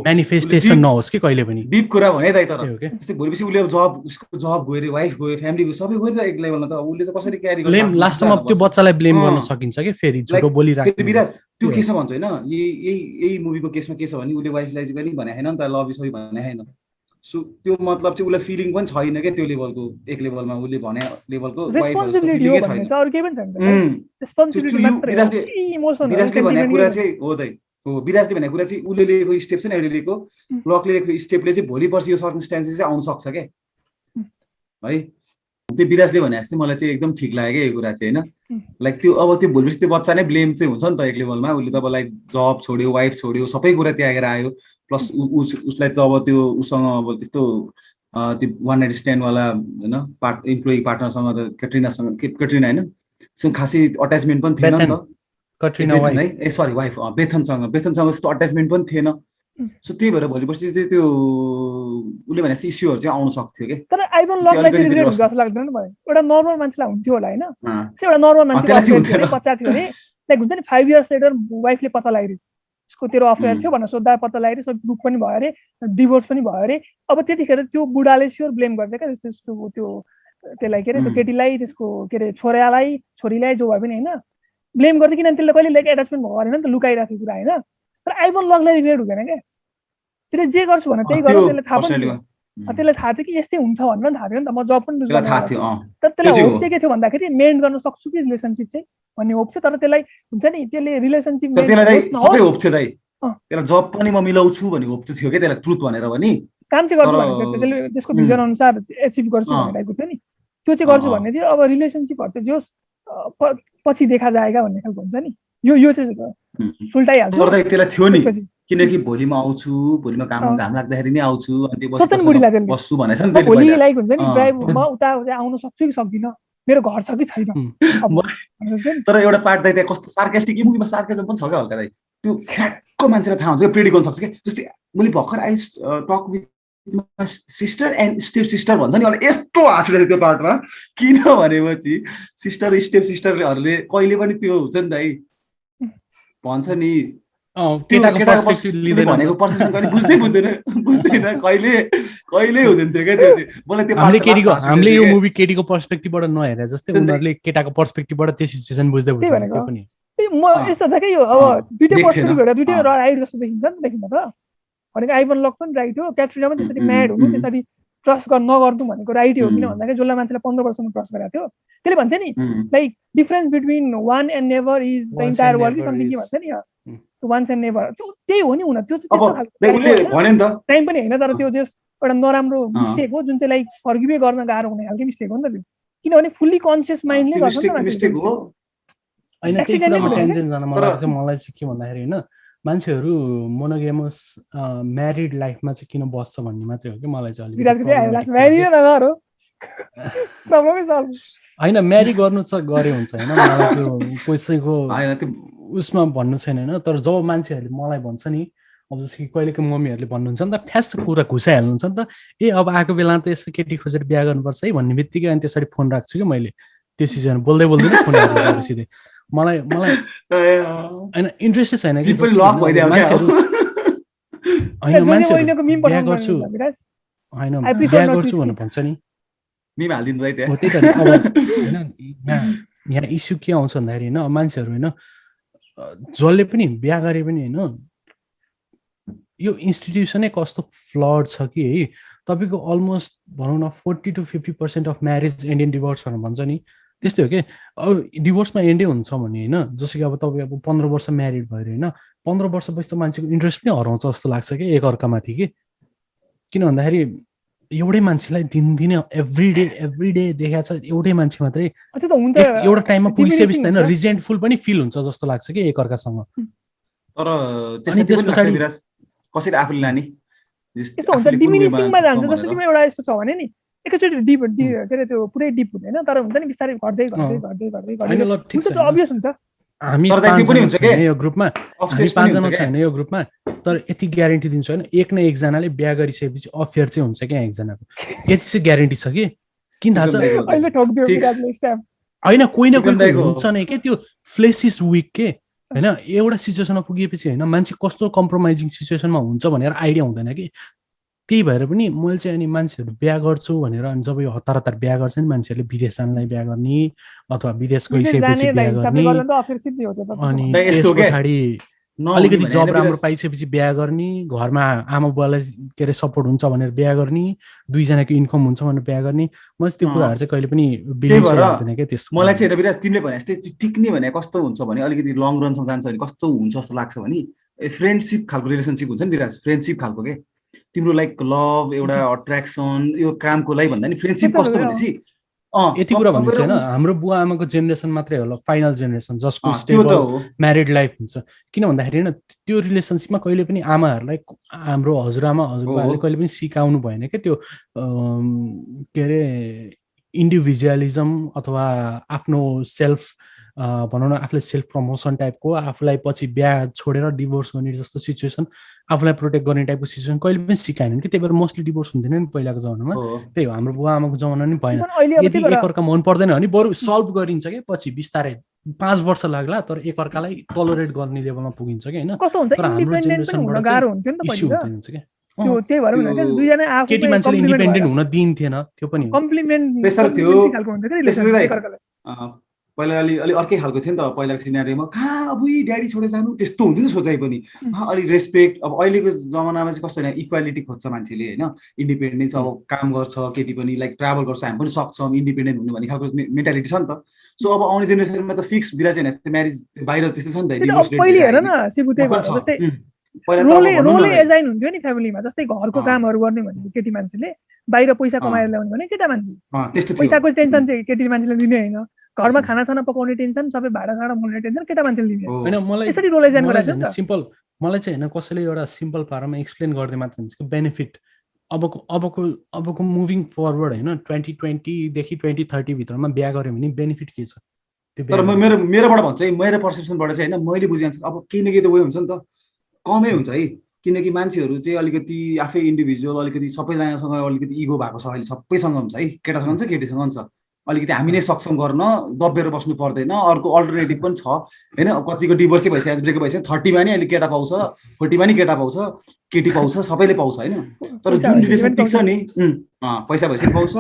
म्यानिफेस्टेसन नहोस् कि कहिले पनि
डिप कुरा भने त तर जस्तै भोलिपछि उसले उसको जब गयो वाइफ गयो फ्यामिली गयो सबै गयो त एक लेभलमा त उसले चाहिँ कसरी क्यारी गर्छ
ब्लेम लास्टमा त्यो बच्चालाई ब्लेम गर्न सकिन्छ कि फेरि झुटो बोलिराख्नु
विराज त्यो के छ भन्छ हैन यही मुभीको केसमा के छ भने उसले वाइफलाई चाहिँ पनि भने हैन नि त लभ यु सबै भने हैन सो त्यो मतलब चाहिँ उसलाई फिलिङ पनि छैन के त्यो लेभलको एक लेभलमा उसले भने लेभलको
रेस्पोन्सिबिलिटी हो भन्ने छ अरु के पनि छैन रेस्पोन्सिबिलिटी मात्र हो इमोसन
विराजले भनेको कुरा चाहिँ हो दाइ हो विराजले भनेको कुरा चाहिँ उसले लिएको स्टेप छ नि अहिले लिएको लकले लिएको स्टेपले चाहिँ भोलि पर्सि यो सर्कमस्टेन्सेस चाहिँ आउन सक्छ के है त्यो विराजले भने जस्तै मलाई चाहिँ एकदम ठिक लाग्यो के यो कुरा चाहिँ हैन लाइक त्यो अब त्यो भोलिपछि त्यो बच्चा नै ब्लेम चाहिँ हुन्छ नि त एक लेभलमा उसले तपाईँलाई जब छोड्यो वाइफ छोड्यो सबै कुरा त्यागेर आयो प्लस उसलाई त अब त्यो उसँग अब त्यस्तो त्यो वान नाइट स्ट्यान्ड वाला हैन इम्प्लोइ पार्टनरसँग त कट्रिना हैन सँग खासै अट्याचमेन्ट पनि थिएन नि त
कट्रिना वाइफ
है ए सरी वाइफ बेथनसँग त्यस्तो अट्याचमेन्ट पनि थिएन सो त्यही भएर भोलिपछि चाहिँ त्यो उसले भने जस्तो इस्युहरू चाहिँ आउन सक्थ्यो के
तर आइभन लकलाई चाहिँ रिग्रेट हुन्छ जस्तो लाग्दैन नि मलाई एउटा नर्मल मान्छेलाई हुन्थ्यो होला हैन एउटा नर्मल मान्छे पच्चा थियो अरे लाइक हुन्छ नि 5 इयर्स लेटर वाइफले पत्ता लाग्यो यसको तेरो अफेयर थियो भनेर सोध्दा पत्ता लाग्यो सब प्रुफ पनि भयो अरे डिभोर्स पनि भयो अरे अब त्यतिखेर त्यो बुढाले स्योर ब्लेम गर्छ क्या त्यसको त्यो त्यसलाई के अरे त्यो केटीलाई त्यसको के अरे छोरीलाई जो भयो पनि हैन ब्लेम गर्दै किन त्यसले कहिले लाइक एट्याचमेन्ट भयो अरे नि त लुकाइराखेको कुरा हैन तर आइभन लकलाई रिग्रेट हुँदैन क्या त्यसले जे गर्छु भने त्यही गर्छ त्यसले थाहा पनि त्यसलाई थाहा थियो कि यस्तै हुन्छ भनेर थाहा थियो नि त म जब पनि लुज गर्न तर त्यसलाई होप चाहिँ के थियो भन्दाखेरि मेन्ट गर्न सक्छु कि रिलेसनसिप चाहिँ भन्ने होप थियो तर त्यसलाई हुन्छ नि त्यसले रिलेसनसिप
सबै होप थियो दाइ त्यसलाई जब पनि म मिलाउँछु भन्ने होप थियो के त्यसलाई ट्रुथ भनेर भने
काम चाहिँ गर्छु भनेको त्यसले त्यसको भिजन अनुसार एचिभ गर्छु भनेको थियो नि त्यो चाहिँ गर्छु भन्ने थियो अब रिलेसनसिपहरु चाहिँ जोस पछि देखा जाएगा भन्ने खालको हुन्छ नि यो चाहिँ सुल्टाइहाल्छ
त्यसलाई थियो नि किनकि भोलिमा आउँछु, भोलिमा घाम लाग्दाखेरि नै आउँछु, अनि त्यो
सोच्नु बुढीलाई त्यसले।
बस्छु भनेछ नि
म
त्यसले
भोलि
पहिला।
लाइक हुन्छ नि ड्राइभ म उता आउन सक्छु कि सक्दिनँ, मेरो घर छ कि छैन अब हुन्छ नि।
तर एउटा पार्ट दाइ त्यहाँ कस्तो सार्कास्टिक मुभीमा सार्काजम पनि छ क्या हल्का दाइ, त्यो ठ्याक्क मान्छेलाई थाहा हुन्छ प्रेडिक्ट गर्न सक्छ क्या। जस्तै मैले भर्खर I talk with sister and stepsister भन्छ नि, मलाई यस्तो हाँस उठेको त्यो पार्टमा। किन भनेपछि सिस्टर स्टेप सिस्टरहरूले कहिले पनि त्यो हुन्छ नि दाइ भन्छ नि
केटाको पर्सपेक्टिभ लिँदैन
भनेको पर्सेप्सन कहिले बुझ्दैन कहिले हुँदैन थियो क्या त्यो चाहिँ। मलाई त्यो
हामीले यो मुभी केटीको पर्सपेक्टिभबाट नहेरे जस्तै उनीहरूले केटाको पर्सपेक्टिभबाट त्यो सिचुएसन बुझ्दै
त्यही
बुझ्दैन
भनेको
त्यो पनि।
म यस्तो छ क्या यो अब दुइटै पर्सपेक्टिभ एउटा दुइटै राइट जस्तो देखिन्छ नि देखिन त। भनेको आइभन लक पनि राइट हो, क्याट्रिना पनि त्यसरी म्याड हुनु त्यसरी ट्रस्ट नगर्नु भनेको राइटै हो। किन भन्दाखेरि जसलाई मान्छेलाई 15 वर्षमा ट्रस्ट गरेको थियो त्यसले भन्छ नि like difference between one and never is the entire world कि समथिङ के भन्छ नि वान्स एन्ड नेभर। त्यो त्यही हो नि हुन, त्यो त्यस्तो खालको टाइम पनि होइन, तर त्यो जस्ट एउटा नराम्रो मिस्टेक हो जुन चाहिँ लाइक फर्गिभै गर्न गाह्रो हुने खालको मिस्टेक हो नि त त्यो। किनभने फुल्ली कन्सियस माइन्डले गर्छ नि त
मिस्टेक हो।
हैन त्यही कुरामा टेन्सन जान मलाई चाहिँ के भन्दाखेरि हैन मान्छेहरू मोनोगेमस म्यारिड लाइफमा चाहिँ किन बस्छ भन्ने मात्रै हो कि मलाई चाहिँ हैन म्यारी गर्नु चाहिँ गरे हुन्छ हैन, मलाई त्यो कसैको उसमा भन्नु छैन हैन। तर जब मान्छेहरूले मलाई भन्छ नि अब जस्तो कि कहिलेको मम्मीहरूले भन्नुहुन्छ नि त ठ्यास कुरा घुसाइहाल्नुहुन्छ नि त, ए अब आएको बेला त यसो केटी खोजेर बिहा गर्नुपर्छ है भन्ने बित्तिकै अनि त्यसरी फोन राख्छु कि मैले त्यो सिजन बोल्दै फोन राख्छु सिधै। मलाई हैन इन्ट्रेस्टै छैन कि मान्छेहरू बिहा गर्छु हैन बिहा गर्छु भनेर भन्छ नि यहाँ इस्यु के आउँछ भन्दाखेरि होइन मान्छेहरू होइन जसले पनि बिहा गरे पनि होइन यो इन्स्टिट्युसनै कस्तो फ्लड छ कि है तपाईँको अलमोस्ट भनौँ न 40 to 50% of marriage and in divorce भनेर भन्छ नि त्यस्तै हो कि। अब डिभोर्समा एन्डै हुन्छ भने होइन जस्तो कि अब तपाईँ अब 15 वर्ष म्यारिड भएर होइन 15 वर्षपछि त मान्छेको इन्ट्रेस्ट पनि हराउँछ जस्तो लाग्छ कि एकअर्कामाथि कि। किन भन्दाखेरि एउटै मान्छेलाई दिनदिनै एभ्री डे देखाएको छ एउटै मान्छे मात्रै एउटा टाइममा पुगिसकेपछि होइन रिजेन्टफुल पनि फिल हुन्छ जस्तो लाग्छ कि एकअर्कासँग।
तर त्यस पछाडि कसरी आफूले लाने
यस्तो हुन्छ डिमिनिसिङमा जान्छ। जस्तो कि एउटा यस्तो छ भने नि एकैचोटि डिप के अरे त्यो पुरै डिप हुँदैन तर हुन्छ नि बिस्तारै घट्दै अभियस हुन्छ।
हामी 5 जना यो ग्रुपमा यो ग्रुपमा तर यति ग्यारेन्टी दिन्छु होइन एक न एकजनाले बिहा गरिसकेपछि अफेयर चाहिँ हुन्छ क्या एकजनाको यति चाहिँ ग्यारेन्टी छ कि। किन थाहा छ होइन कोही न कोही हुन्छ नै के त्यो फ्लेस इज विक के होइन एउटा सिचुएसनमा पुगेपछि होइन मान्छे कस्तो कम्प्रोमाइजिङ सिचुएसनमा हुन्छ भनेर आइडिया हुँदैन कि। त्यही भएर पनि मैले चाहिँ अनि मान्छेहरू बिहा गर्छु भनेर अनि जब यो हतार हतार बिहा गर्छ नि मान्छेहरूले विदेश जानलाई बिहा गर्ने अथवा विदेश गइसकेपछि बिहा गर्ने अनि त्यस पछाडि अलिकति जब राम्रो पाइसकेपछि बिहा गर्ने घरमा आमा बुवालाई के अरे सपोर्ट हुन्छ भनेर बिहा गर्ने दुईजनाको इन्कम हुन्छ भनेर बिहा गर्ने मैले त्यो कुराहरू चाहिँ कहिले पनि बिलिभ गर्दैन क्या। त्यस्तो
मलाई चाहिँ विराज तिमीले भने जस्तै टिक्ने भने कस्तो हुन्छ भने अलिकति लङ रनसम्म जान्छ भने कस्तो हुन्छ जस्तो लाग्छ भने फ्रेन्डसिप खालको रिलेसनसिप हुन्छ नि विराज फ्रेन्डसिप खालको के तिम्रो लाइक लभ एउटा अट्र्याक्सन यो कामको लागि भन्दा नि फ्रेन्डसिप कस्तो भनेपछि
यति कुरा भन्नु छैन हाम्रो बुवा आमाको जेनेरेसन मात्रै होला फाइनल जेनेरेसन जसको स्टेबल म्यारिड लाइफ हुन्छ। किन भन्दाखेरि होइन त्यो रिलेसनसिपमा कहिले पनि आमाहरूलाई हाम्रो हजुरआमा हजुरबाले कहिले पनि सिकाउनु भएन क्या त्यो के अरे इन्डिभिजुअलिजम अथवा आफ्नो सेल्फ भनौँ न आफूलाई सेल्फ प्रमोसन टाइपको आफूलाई पछि बिहा छोडेर डिभोर्स गर्ने जस्तो सिचुएसन आफूलाई प्रोटेक्ट गर्ने टाइपको सिचुएसन कहिले पनि सिकाएनन् कि त्यही भएर मोस्टली डिभोर्स हुँदैन नि पहिलाको जमानामा। त्यही हो हाम्रो बुवा आमाको जमाना नि भएन यदि एकअर्का मन पर्दैन भने बरु सल्भ गरिन्छ क्या पछि बिस्तारै 5 वर्ष लाग्ला तर एकअर्कालाई टलरेट गर्ने लेभलमा पुगिन्छ कि होइन। तर हाम्रो जेनेरेसनबाट इस्यु हुन्छ क्या केटी मान्छेले इन्डिपेन्डेन्ट हुन दिन्थेन त्यो पनि
पहिला अलि अर्कै खालको थियो नि त पहिलाको सिनारीमा कहाँ अब ड्याडी छोडेर जानु त्यस्तो हुन्थ्यो नि सोचाइ पनि अलिक रेस्पेक्ट। अब अहिलेको जमानामा चाहिँ कस्तो होइन इक्वालिटी खोज्छ मान्छेले होइन इन्डिपेन्डेन्स अब काम गर्छ केटी पनि लाइक ट्राभल गर्छ हामी पनि सक्छौँ इन्डिपेन्डेन्ट हुने भन्ने खालको मेन्टालिटी छ नि त। सो अब आउने जेनेरेसनमा त फिक्स बिरा चाहिँ म्यारिज बाहिर त्यस्तो छ नि त पहिला त अब
रोलै
भनौँ न
रोलै एजाइन हुन्थ्यो नि फ्यामिलीमा, जस्तै घरको कामहरू गर्ने भनेको केटी मान्छेले, बाहिर पैसा कमाएर ल्याउने भने केटा मान्छे,
त्यस्तो थियो
पैसाको टेन्सन चाहिँ केटी मान्छेले लिने होइन, घरमा खानासाना पकाउने टेन्सन, सबै भाँडासाँडा मोल्ने टेन्सन केटा मान्छेले लिने।
होइन मलाई
यसरी रोल एजाइन
मलाई
गराएको छ नि
चाहिँ
त।
सिम्पल मलाई चाहिँ होइन कसैले एउटा सिम्पल पारामा एक्सप्लेन गर्दै मात्र हुन्छ कि बेनिफिट अबको मुभिङ फरवर्ड होइन 2020 देखि 2030 भित्रमा बिहा गर्यो भने बेनिफिट के छ त्यो
तर
बिहा
मेरोबाट भन्छ है, मेरो पर्सेप्सनबाट चाहिँ होइन, मैले बुझेँ अब केही न केही त वे हुन्छ नि त, कमै हुन्छ है, किनकि मान्छेहरू चाहिँ अलिकति आफै इन्डिभिजुअल अलिकति सबैजनासँग अलिकति इगो भएको छ अहिले, सबैसँग हुन्छ है, केटासँग हुन्छ केटीसँग हुन्छ, अलिकति हामी नै सक्षम गर्न दबेर बस्नु पर्दैन, अर्को अल्टरनेटिभ पनि छ होइन। कतिको डिभोर्सै भइसक्यो, ब्रेकअप भइसक्यो, 30मा नि अहिले केटा पाउँछ, 40मा नि केटा पाउँछ, केटी पाउँछ, सबैले पाउँछ होइन। तर जुन रिलेसन टिक्छ नि पैसा भइसक्यो पाउँछ,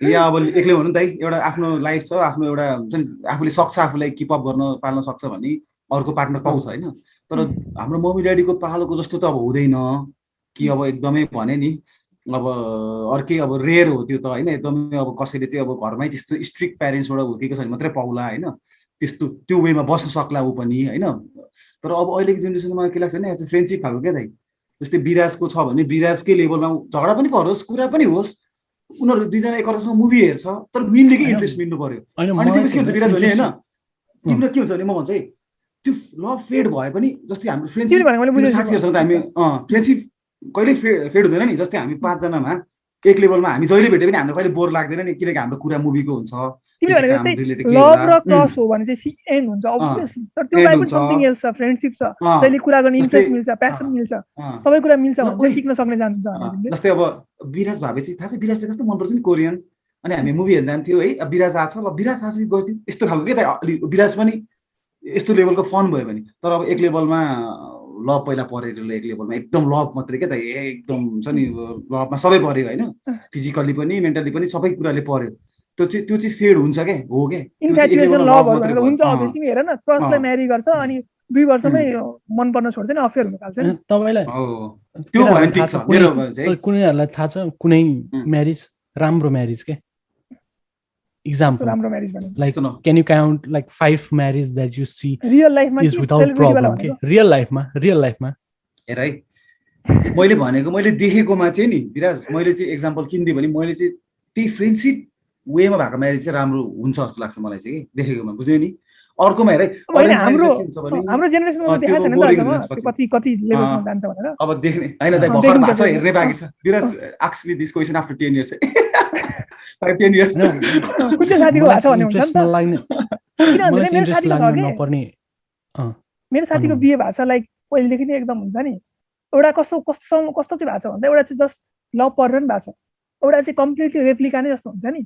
या अब एक्लै भन्नु नि त एउटा आफ्नो लाइफ छ, आफ्नो एउटा हुन्छ नि, आफूले सक्छ आफूलाई किपअप गर्न पाल्न सक्छ भने अर्को पार्टनर पाउँछ होइन। तर हाम्रो मम्मी ड्याडीको पालोको जस्तो त अब हुँदैन कि अब एकदमै भने नि अब अर्कै अब रेयर हो त्यो त होइन, एकदमै अब कसैले चाहिँ अब घरमै त्यस्तो स्ट्रिक्ट प्यारेन्ट्सबाट हुर्केको छ भने मात्रै पाउला होइन, त्यस्तो त्यो वेमा बस्न सक्ला ऊ पनि होइन। तर अब अहिलेको जेनेरेसनमा के लाग्छ भने एज अ फ्रेन्डसिप खालको क्या दाइ, जस्तै विराजको छ भने विराजकै लेभलमा झगडा पनि परोस्, कुरा पनि होस्, उनीहरू दुईजना एकअर्कासँग मुभी हेर्छ, तर मिल्ने कि इन्ट्रेस्ट मिल्नु पर्यो। अनि त्यो के हुन्छ विराज भने होइन, तिम्रो के हुन्छ भने म भन्छु है, त्यो लभ फेड भए पनि जस्तै हाम्रो फ्रेन्डसिप साथीहरूसँग त हामी फ्रेन्डसिप कहिले फेड हुँदैन नि। जस्तै हामी 5 जनामा एक लेभलमा हामी जहिले भेटे पनि हामीलाई कहिले बोर लाग्दैन नि, किनकि हाम्रो कुरा मुभीको हुन्छ।
तिमीले भनेको जस्तै लभ र क्रस हो भने चाहिँ एन्ड हुन्छ अब्भियसली, तर त्यो बाहेक पनि समथिङ एल्स छ, फ्रेन्डसिप छ, जहिले कुरा गर्ने इन्ट्रेस्ट मिल्छ, प्यासन मिल्छ, सबै कुरा मिल्छ भने टिक्न सक्ने जान्छ।
जस्तै अब विराज भावे चाहिँ थाहा छ विराजले कस्तो मनपर्छ नि कोरियन, अनि हामी मुभी हेर्न जान्थ्यौँ है, अब विराज आएको छ ल विराज आएको गर्थ्यौँ, यस्तो खालको के त विराज पनि यस्तो लेभलको फन भयो भने। तर अब एक लेभलमा लभ पहिला परेर एक लेभलमा एकदम लभ मात्रै क्या त, एकदम हुन्छ नि लभमा सबै पऱ्यो होइन, फिजिकल्ली पनि मेन्टल्ली पनि सबै कुराले पऱ्यो, त्यो चाहिँ फेड हुन्छ क्या, हो क्या
इन्फ्याचुएसन लभहरु हुन्छ। अभियसली तिमी हेर न, क्रसलाई म्यारी गर्छ अनि 2 वर्षमै मन पर्न छोड्छ नि, अफेयर हुन थाल्छ नि।
तपाईलाई
त्यो भयो ठीक छ, मेरो चाहिँ
कुनैहरुलाई थाहा छ कुनै म्यारिज राम्रो म्यारिज के example
राम्रो म्यारिज भने
like can you count like 5 marriages that you see
real लाइफमा
is without problem के रियल लाइफमा
हेर है, मैले भनेको मैले देखेकोमा चाहिँ नि विराज, मैले चाहिँ एक्जाम्पल किन दिएँ भने मैले चाहिँ त्यही फ्रेन्डसिप वेमा भएको म्यारिज चाहिँ राम्रो हुन्छ जस्तो लाग्छ मलाई चाहिँ, देखेकोमा बुझ्यो नि। अर्कोमा हेर
हाम्रो जेनेरेसनमा देखाएको छैन नि त कति लेभलसम्म जान्छ भनेर।
अब देख्ने हैन दाइ भर्खर भाषा हेर्ने बाँकी छ। Viraj ask me this question after 10 years 5-10 years
कुन चाहिँ साथीको भाषा भन्ने हुन्छ नि त। मेरो साथीको बिहे भाषा लाइक पहिलेदेखि नै एकदम हुन्छ नि, एउटा कस्तो चाहिँ भाषा भन्दा एउटा चाहिँ जस्ट लभ परेर नि भाषा, एउटा चाहिँ कम्प्लिटली रेप्लिका नै जस्तो हुन्छ नि,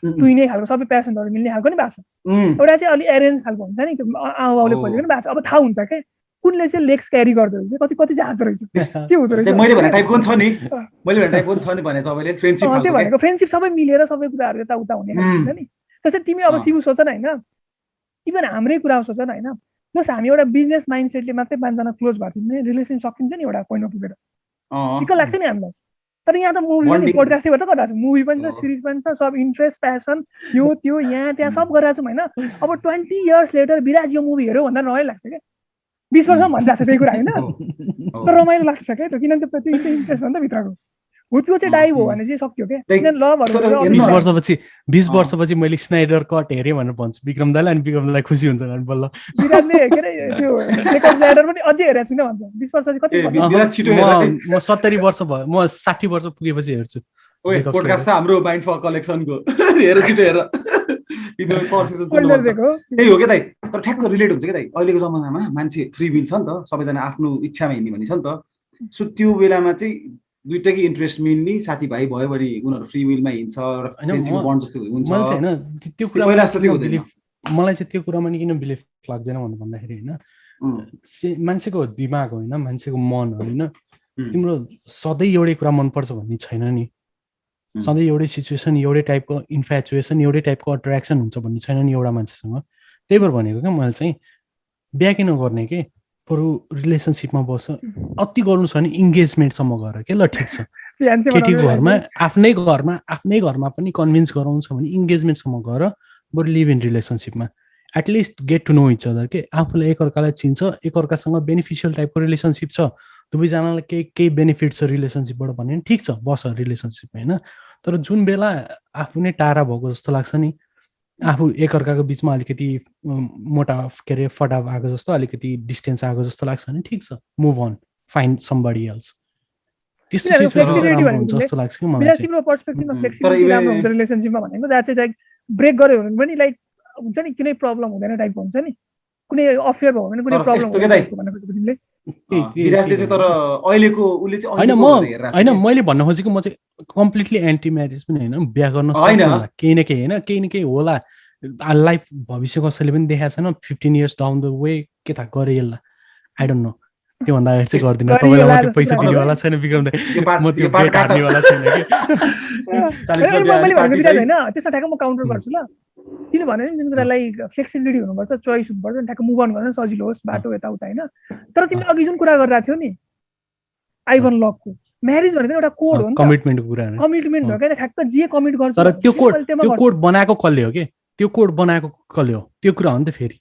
दुईनै खालको सबै प्यासनहरु मिल्ने खालको नि भाषा, एउटा चाहिँ अलि एरेन्ज खालको हुन्छ नि, त्यो आउले खोलेको नि भाषा। अब थाहा हुन्छ के कुनले चाहिँ लेक्स क्यारी गर्दो रहेछ, कति जाँदो रहेछ, के हुँदो रहेछ।
मैले भने टाइपको छ नि, मैले भने टाइपको छ नि भने तपाईले फ्रेन्डशिप
खालको त्यो भनेको फ्रेन्डशिप सबै मिलेर सबै कुराहरु यता उता हुने खालको हुन्छ नि। जस्तै तिमी अब सिउ सोच न हैन, इभन हाम्रै कुरा सोच न हैन, जस्ट हामी एउटा बिजनेस माइन्डसेटले मात्रै 5 जना क्लोज भएको थियौँ भने रिलेसन सकिन्छ नि एउटा पोइन्ट पुगेर, ठिक लाग्छ नि हामीलाई। तर यहाँ त मुभी पनि पोडकास्टबाट त गरिरहेको छु, मुभी पनि छ, सिरिज पनि छ, सब इन्ट्रेस्ट प्यासन यो त्यो यहाँ त्यहाँ सब गरिरहेको छौँ हैन। अब 20 years later विराज यो मुभी हेऱ्यो भन्दा रमाइलो लाग्छ क्या, 20 वर्षमा भनिरहेको छ त्यही कुरा हैन, तर रमाइलो लाग्छ क्या, किनभने त्यो इन्ट्रेस्ट भन्दा भित्रको हो, त्यो चाहिँ डाइभ हो भने चाहिँ सक्यो क्या। किन लभहरु
20 वर्षपछि मैले स्नाइडर कट हेरेँ भनेर भन्छु विक्रम दाइले, अनि विक्रम दाइले खुसी हुन्छ अनि बल्ल
विराजले के अरे त्यो जेकब स्नाइडर पनि अझै हेरेको छु भन्छ। 20 वर्षपछि कति
म 70 वर्ष भयो, म 60 वर्ष पुगेपछि हेर्छु।
पोडकास्ट हाम्रो माइन्ड फर कलेक्सनको हेर छिटो हेर तिम्रो पर्सेप्सन त्यही हो के दाइ। तर ठ्याक्क रिलेट हुन्छ के दाइ, अहिलेको जमानामा मान्छे फ्री विल छ नि त, सबैजना आफ्नो इच्छामा हिँड्ने भन्ने छ नि त। सो त्यो बेलामा चाहिँ दुईटैकै इन्ट्रेस्ट मिल्ने साथीभाइ भयो भने उनीहरू फ्री विलमा हिँड्छ, फ्रेन्डशिप बन्ड जस्तो हुन्छ।
मलाई चाहिँ हैन त्यो कुरा मलाई चाहिँ त्यो कुरामा नि किन बिलिभ लाग्दैन भनेर भन्दाखेरि हैन, मान्छेको दिमाग होइन, मान्छेको मन होइन, तिम्रो सधैँ एउटै कुरा मनपर्छ भन्ने छैन नि, सधैँ एउटै सिचुएसन, एउटै टाइपको इन्फ्याचुएसन, एउटै टाइपको अट्र्याक्सन हुन्छ भन्ने छैन नि एउटा मान्छेसँग। त्यही भएर भनेको क्या मैले चाहिँ बिहा किन गर्ने के, बरु रिलेसनसिपमा बस्छ, अति गर्नु छ भने इन्गेजमेन्टसम्म गर के, ल ठिक छ। केटीको घरमा आफ्नै घरमा पनि कन्भिन्स गराउँछ भने इन्गेजमेन्टसम्म गर, बरु लिभ इन रिलेसनसिपमा। At least get to know each other के आफूले एकअर्कालाई चिन्छ एकअर्कासँग बेनिफिसियल टाइपको रिलेसनसिप छ दुवैजनालाई केही बेनिफिट छ रिलेसनसिपबाट भन्यो भने ठिक छ बस रिलेसनसिप होइन तर जुन बेला आफू नै टाढा भएको जस्तो लाग्छ नि आफू एकअर्काको बिचमा अलिकति मोटा के अरे फटाव आएको जस्तो अलिकति डिस्टेन्स आएको जस्तो लाग्छ भने ठिक छ move on find somebody else त्यस्तो सिचुएसन राम्रो हुन्छ जस्तो लाग्छ कि मलाई
तिम्रो पर्सपेक्टिभमा फ्लेक्सिबिलिटी राम्रो हुन्छ रिलेसनसिपमा भनेको जहाँ चाहिँ लाइक ब्रेक गर्यो भने पनि लाइक हुन्छ नि कुनै प्रब्लम हुँदैन टाइपको हुन्छ नि कुनै अफेयर भयो भने कुनै प्रब्लम हुँदैन भनेको तिमीले
विराजले चाहिँ तर अहिलेको उसले चाहिँ
होइन मैले भन्न खोजेको म चाहिँ कम्प्लिटली एन्टी म्यारेज पनि होइन बिहा गर्न सक्दैन केही न केही होला लाइफ भविष्य कसैले पनि देखाएको छैन 15 years डाउन द वे के थाहा गरे यसलाई आई डोन्ट नो त्योभन्दा अगाडि चाहिँ गर्दिनँ तपाईँलाई म त्यो पैसा दिनेवाला छैन विक्रम दाइ म त्यो बेट हार्नेवाला छैन
होइन त्यसमा ठ्याक्क म काउन्टर गर्छु ल तिमीले भन्यो नि तिमीलाई लाइक फ्लेक्सिबिलिटी हुनुपर्छ चोइस हुनुपर्छ ठ्याक्क मुभ अन गर्न सजिलो होस् बाटो यताउता होइन तर तिमीले अघि जुन कुरा गरिरहेको थियो नि आइभन लकको म्यारेज भनेको एउटा कोड हो नि
कमिटमेन्टको कुरा
कमिटमेन्ट हो क्या ठ्याक्क जे कमिट गर्छ
तर त्यो कोड बनाएको कसले हो के त्यो कोड बनाएको कसले हो त्यो कुरा हो नि त फेरि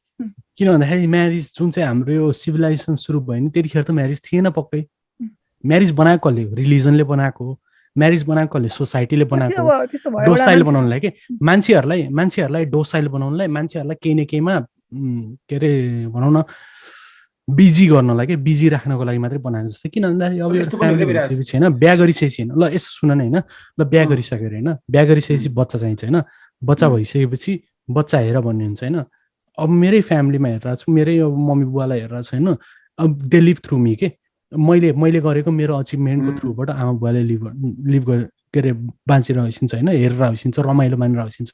किन भन्दाखेरि म्यारेज जुन चाहिँ हाम्रो यो सिभिलाइजेसन सुरु भयो नि त्यतिखेर त म्यारेज थिएन पक्कै म्यारेज बनाएको कसले हो रिलिजनले बनाएको हो म्यारेज बनाएको कसले सोसाइटीले बनाएको डोसाइल बनाउनलाई के मान्छेहरूलाई डोसाइल बनाउनलाई मान्छेहरूलाई केही न केहीमा के अरे भनौँ न बिजी गर्नलाई के बिजी राख्नको लागि मात्रै बनाएको जस्तो किन भन्दाखेरि अब यो फ्यामिली भइसकेपछि होइन बिहा गरिसकेपछि होइन ल यसो सुन न होइन ल बिहा गरिसक्यो अरे होइन बिहा गरिसकेपछि बच्चा चाहिन्छ होइन बच्चा भइसकेपछि बच्चा हेर भन्ने हुन्छ होइन अब मेरै फ्यामिलीमा हेरेर छु मेरै अब मम्मी बुवालाई हेरेर छु होइन अब दे लिभ थ्रु मी के मैले गरेको मेरो अचिभमेन्टको थ्रुबाट आमा बुवाले लिभ के अरे बाँचेर होइसिन्छ होइन हेरेर होइसिन्छ रमाइलो मानेर होइसिन्छ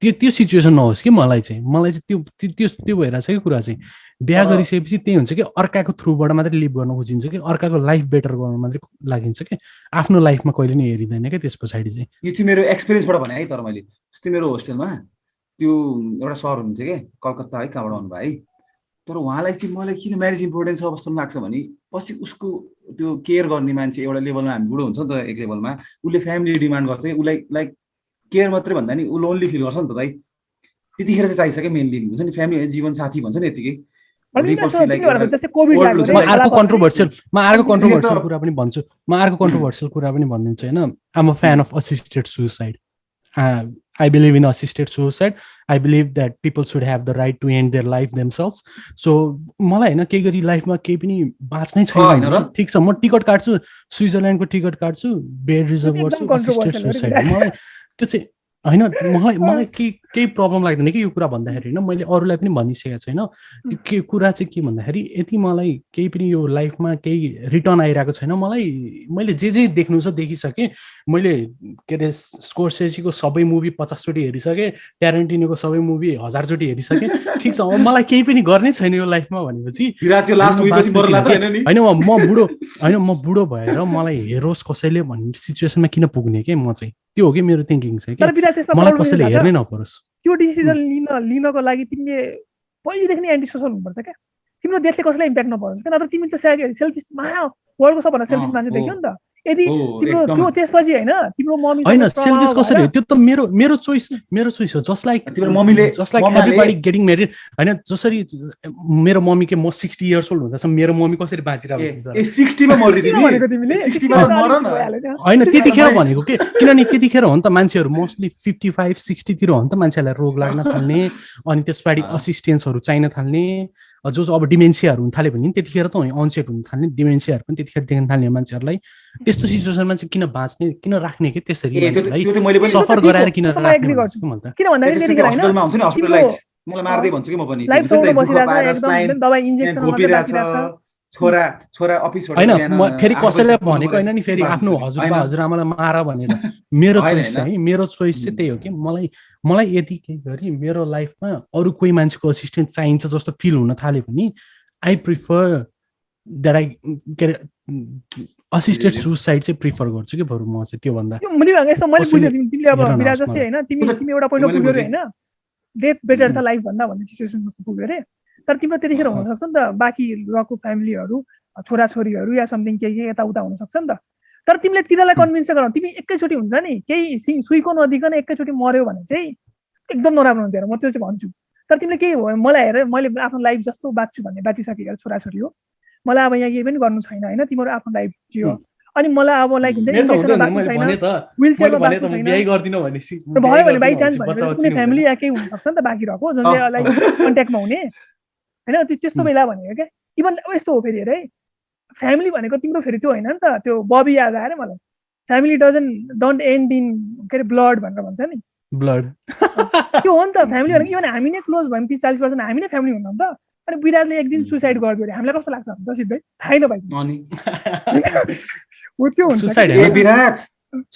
त्यो सिचुएसन नहोस् कि मलाई चाहिँ त्यो भइरहेछ कि कुरा चाहिँ बिहा गरिसकेपछि त्यही हुन्छ कि अर्काको थ्रुबाट मात्रै लिभ गर्न खोजिन्छ कि अर्काको लाइफ बेटर गर्न मात्रै लागिन्छ कि आफ्नो लाइफमा कहिले नि हेरिँदैन क्या त्यस पछाडि चाहिँ
यो चाहिँ मेरो एक्सपिरियन्सबाट भने है तर मैले जस्तै मेरो होस्टेलमा त्यो एउटा सर हुनुहुन्थ्यो कि कलकत्ता है कहाँबाट आउनुभयो है तर उहाँलाई चाहिँ मलाई किन म्यारेज इम्पोर्टेन्ट छ जस्तो लाग्छ भने पछि उसको त्यो केयर गर्ने मान्छे एउटा लेभलमा हामी बुढो हुन्छ नि त एक लेभलमा उसले फ्यामिली डिमान्ड गर्छ उसलाई लाइक केयर मात्रै भन्दा नि ऊ लोन्ली फिल गर्छ नि त दाइ त्यतिखेर चाहिँ चाहिन्छ क्या मेनली हुन्छ नि फ्यामिली जीवन साथी भन्छ नि यतिकै
अर्को कन्ट्रोभर्सियल कुरा पनि भन्छु म अर्को कन्ट्रोभर्सियल कुरा पनि भनिदिन्छु होइन I'm a fan of assisted suicide I believe in assisted suicide. I believe that people should have the right to end their life themselves. So मलाई होइन केही गरी लाइफमा केही पनि बाँच्नै छैन ठिक छ म टिकट काट्छु स्विजरल्यान्डको टिकट काट्छु बेड रिजर्भ गर्छु असिस्टेड सुसाइड मलाई त्यो चाहिँ होइन मलाई केही प्रब्लम लाग्दैन कि यो कुरा भन्दाखेरि होइन मैले अरूलाई पनि भनिसकेको छु होइन के कुरा चाहिँ के भन्दाखेरि यति मलाई केही पनि यो लाइफमा केही रिटर्न आइरहेको छैन मैले जे देख्नु छ देखिसकेँ मैले के अरे स्कोर्सेसीको सबै मुभी 50 चोटि हेरिसकेँ ट्यारेन्टिनोको सबै मुभी 1000 चोटि हेरिसकेँ ठिक छ मलाई केही पनि गर्नै छैन यो लाइफमा भनेपछि होइन म बुढो भएर मलाई हेरोस् कसैले भन्ने सिचुएसनमा किन पुग्ने के म चाहिँ त्यो हो कि मेरो थिङ्किङ चाहिँ मलाई कसैले हेर्नै नपरोस्
त्यो डिसिजन लिनको लागि तिमीले पहिलेदेखि नै एन्टी सोसल हुनुपर्छ क्या तिम्रो देशले कसैलाई इम्प्याक्ट नपरोस् क्या नत्र तिमी त सेल्फिस वर्ल्डको सबभन्दा सेल्फिस मान्छे देख्यो नि त यदि तिम्रो त्यो त्यसपछि होइन तिम्रो मम्मी
होइन सेल्फिस कसरी हो त्यो त मेरो चोइस हो just like everybody getting married होइन जसरी मेरो मम्मी के म 60 years old हुँदैछ मेरो मम्मी कसरी बाँचिरहेको होइन त्यतिखेर भनेको के किनभने त्यतिखेर हो नि त मान्छेहरू मोस्टली 55-60 तिर हो नि त मान्छेहरूलाई रोग लाग्न थाल्ने अनि त्यसपछि असिस्टेन्सहरू चाहिन थाल्ने जो अब डिमेन्सियाहरू हुन थाल्यो भने त्यतिखेर त अनसेट हुन थाल्ने डिमेन्सियाहरू पनि त्यतिखेर देख्न थाल्ने मान्छेहरूलाई त्यस्तो सिचुएसनमा चाहिँ किन बाँच्ने किन राख्ने कि त्यसरी सफर गराएर किन राख्ने होइन फेरि कसैले भनेको होइन नि फेरि आफ्नो हजुरबा हजुरआमालाई मार भनेर मेरो चोइस चाहिँ त्यही हो कि मलाई यदि केही गरी मेरो लाइफमा अरू कोही मान्छेको असिस्टेन्ट चाहिन्छ जस्तो फिल हुन थाल्यो भने आई प्रिफर द्याट आई के अरे असिस्टेड सुसाइड चाहिँ प्रिफर गर्छु कि बरु म चाहिँ त्यो भन्दा
तिमीले अब बिराज जस्तै होइन तिमी एउटा पहिलो पुग्यो होइन डेथ बेटर छ लाइफ भन्दा भन्ने सिचुएसन जस्तो पुग्यो अरे तर तिम्रो त्यतिखेर हुनसक्छ नि त बाँकी रको फ्यामिलीहरू छोराछोरीहरू या समथिङ केही यताउता हुनसक्छ नि त तर तिमीले तिनीहरूलाई कन्भिन्स गराउ तिमी एकैचोटि हुन्छ नि केही सुईको नदिकन एकैचोटि मर्यो भने चाहिँ एकदम नराम्रो हुन्छ म त्यो चाहिँ भन्छु तर तिमीले के हो मलाई हेर मैले आफ्नो लाइफ जस्तो बाँच्छु भन्ने बाँचिसकेको छोराछोरी हो मलाई अब यहाँ केही पनि गर्नु छैन होइन तिम्रो आफ्नो लाइफ जियो अनि मलाई अब लाइक हुन्छ इन्जेक्सनमा बाँच्नु छैन व्हिल चेयरमा बाँच्नु छैन भयो भने बाई चान्स भनेपछि कुनै फ्यामिली या केही हुनसक्छ नि त बाँकी रहेको जसले लाइक कन्ट्याक्टमा हुने होइन त्यस्तो बेला भनेको क्या इभन यस्तो हो फेरि हेर है फ्यामिली भनेको तिम्रो फेरि त्यो होइन नि त त्यो बबी याद आएर मलाई फ्यामिली डोन्ट एन्ड इन के अरे ब्लड भनेर भन्छ नि
ब्लड
त्यो हो नि त फ्यामिली भनेको इभन हामी नै क्लोज भयौँ 30-40% हामी नै फ्यामिली हुनु त अनि विराजले एक दिन सुसाइड गरिदियो अरे हामीलाई कस्तो लाग्छ त सिधै थाहै नभइ हो त्यो हुन्छ
विराज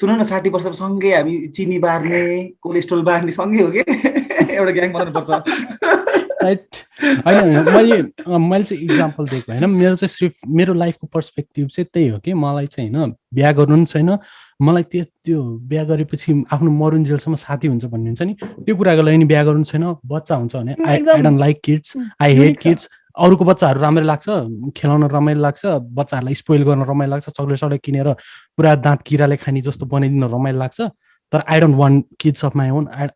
सुन न 60 वर्ष सँगै हामी चिनी बार्ने कोलेस्ट्रोल बार्ने सँगै हो के एउटा ग्याङ बनाउनु पर्छ
राइट होइन मैले चाहिँ इक्जाम्पल दिएको होइन मेरो चाहिँ सिर्फ मेरो लाइफको पर्सपेक्टिभ चाहिँ त्यही हो कि मलाई चाहिँ होइन बिहा गर्नु पनि छैन मलाई त्यो बिहा गरेपछि आफ्नो मरुन्जेलसम्म साथी हुन्छ भन्ने हुन्छ नि त्यो कुराको लागि नि बिहा गर्नु छैन बच्चा हुन्छ भने I don't like kids I hate kids अरूको बच्चाहरू राम्रो लाग्छ खेलाउन रमाइलो लाग्छ बच्चाहरूलाई स्पोइल गर्न रमाइलो लाग्छ चक्लेट सलेट किनेर पुरा दाँत किराले खाने जस्तो बनाइदिन रमाइलो लाग्छ तर I don't want kids of my own I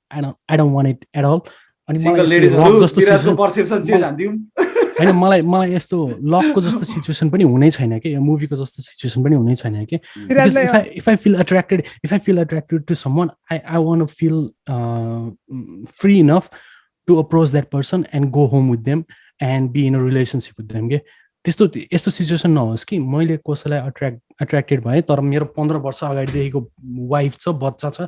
don't want it at all अनि मलाई मलाई यस्तो लकको जस्तो सिचुएसन पनि हुनै छैन कि मुभीको जस्तो सिचुएसन पनि हुनै छैन कि if I feel attracted to someone I want to feel free enough to approach that person and go home with them and be in a relationship with them के यस्तो सिचुएसन नहोस् कि मैले कसैलाई अट्र्याक्टेड भएँ तर मेरो 15 वर्ष अगाडिदेखिको वाइफ छ बच्चा छ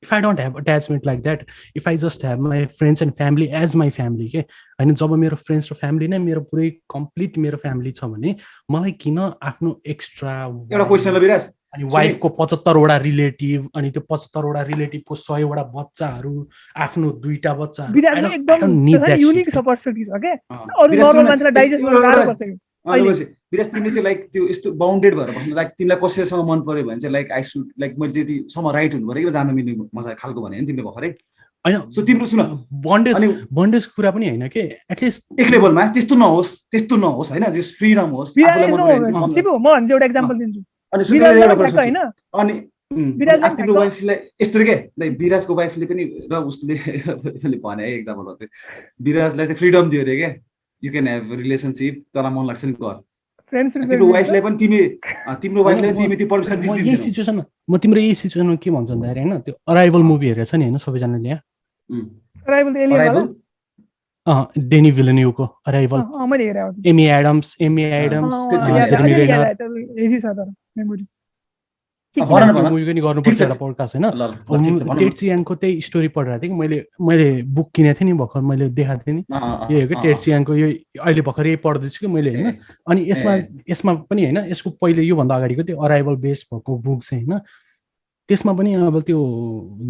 if I don't have attachment like that, if I just have my friends and family as my family के हैन जब मेरो फ्रेन्ड्स र फ्यामिली नै मेरो पुरै कम्प्लिट मेरो फ्यामिली छ भने मलाई किन आफ्नो एक्स्ट्रा
एउटा क्वेशन ल विराज
अनि वाइफको 75 वटा रिलेटिभ अनि त्यो 75 वटा रिलेटिभको 100 वटा बच्चाहरू आफ्नो दुईटा बच्चाहरू
विराज एकदम युनिक छ पर्सपेक्टिभ हो के अरु नर्मल मान्छेलाई डाइजेस्ट गर्न गाह्रो पर्छ
विराज तिमीले चाहिँ लाइक त्यो यस्तो बाउन्डेड भएर बस्नु लाइक तिमीलाई कसैसँग मन पर्यो भने चाहिँ लाइक आई सुड लाइक मैले चाहिँ त्यतिसम्म राइट हुनु पऱ्यो कि जान मिल्ने मजा खालको भने नि तिमीले भर्खरै
हैन
सो तिम्रो सुन
बन्डेज कुरा पनि हैन के एटलिस्ट
एक लेभलमा त्यस्तो नहोस् हैन जस्ट फ्रीडम होस्
आफुलाई मन पर्यो सिबु म भन्छ एउटा एक्जाम्पल दिन्छु
अनि सुन एउटा प्रश्न हैन अनि तिम्रो वाइफले यस्तो के विराजको वाइफले पनि र उसले भने है एक्जाम्पल हो विराजलाई चाहिँ फ्रीडम दियो रे के you can have a relationship तर मन लाग्छ नि गर तिम्रो वाइफलाई पनि तिम्रो वाइफले तिमी त्यो पर्मिसन दिदिन
यही सिचुएसन म तिम्रो यही सिचुएसनमा के भन्छ भन्दा हैन त्यो अराइभल मुभी हेरेछ नि हैन सबैजनाले यहाँ
अराइभल त एलियन वाला
डेनी विलेन्युको अराइभल
मैले हेरे हो
एमी एडम्स जेरेमी रेनर
एजी छ तर मेमोरी
मुभी पनि गर्नुपर्छ एउटा पोडकास्ट हैन टेट्सियाङको त्यही स्टोरी पढिरहेको थिएँ कि मैले बुक किनेको थिएँ नि भर्खर मैले देखाएको थिएँ नि यही हो कि टेट्सियाङको यो अहिले भर्खर यही पढ्दैछु कि मैले हैन अनि यसमा पनि हैन यसको पहिले योभन्दा अगाडिको त्यो अराइभल बेस भएको बुक चाहिँ हैन त्यसमा पनि अब त्यो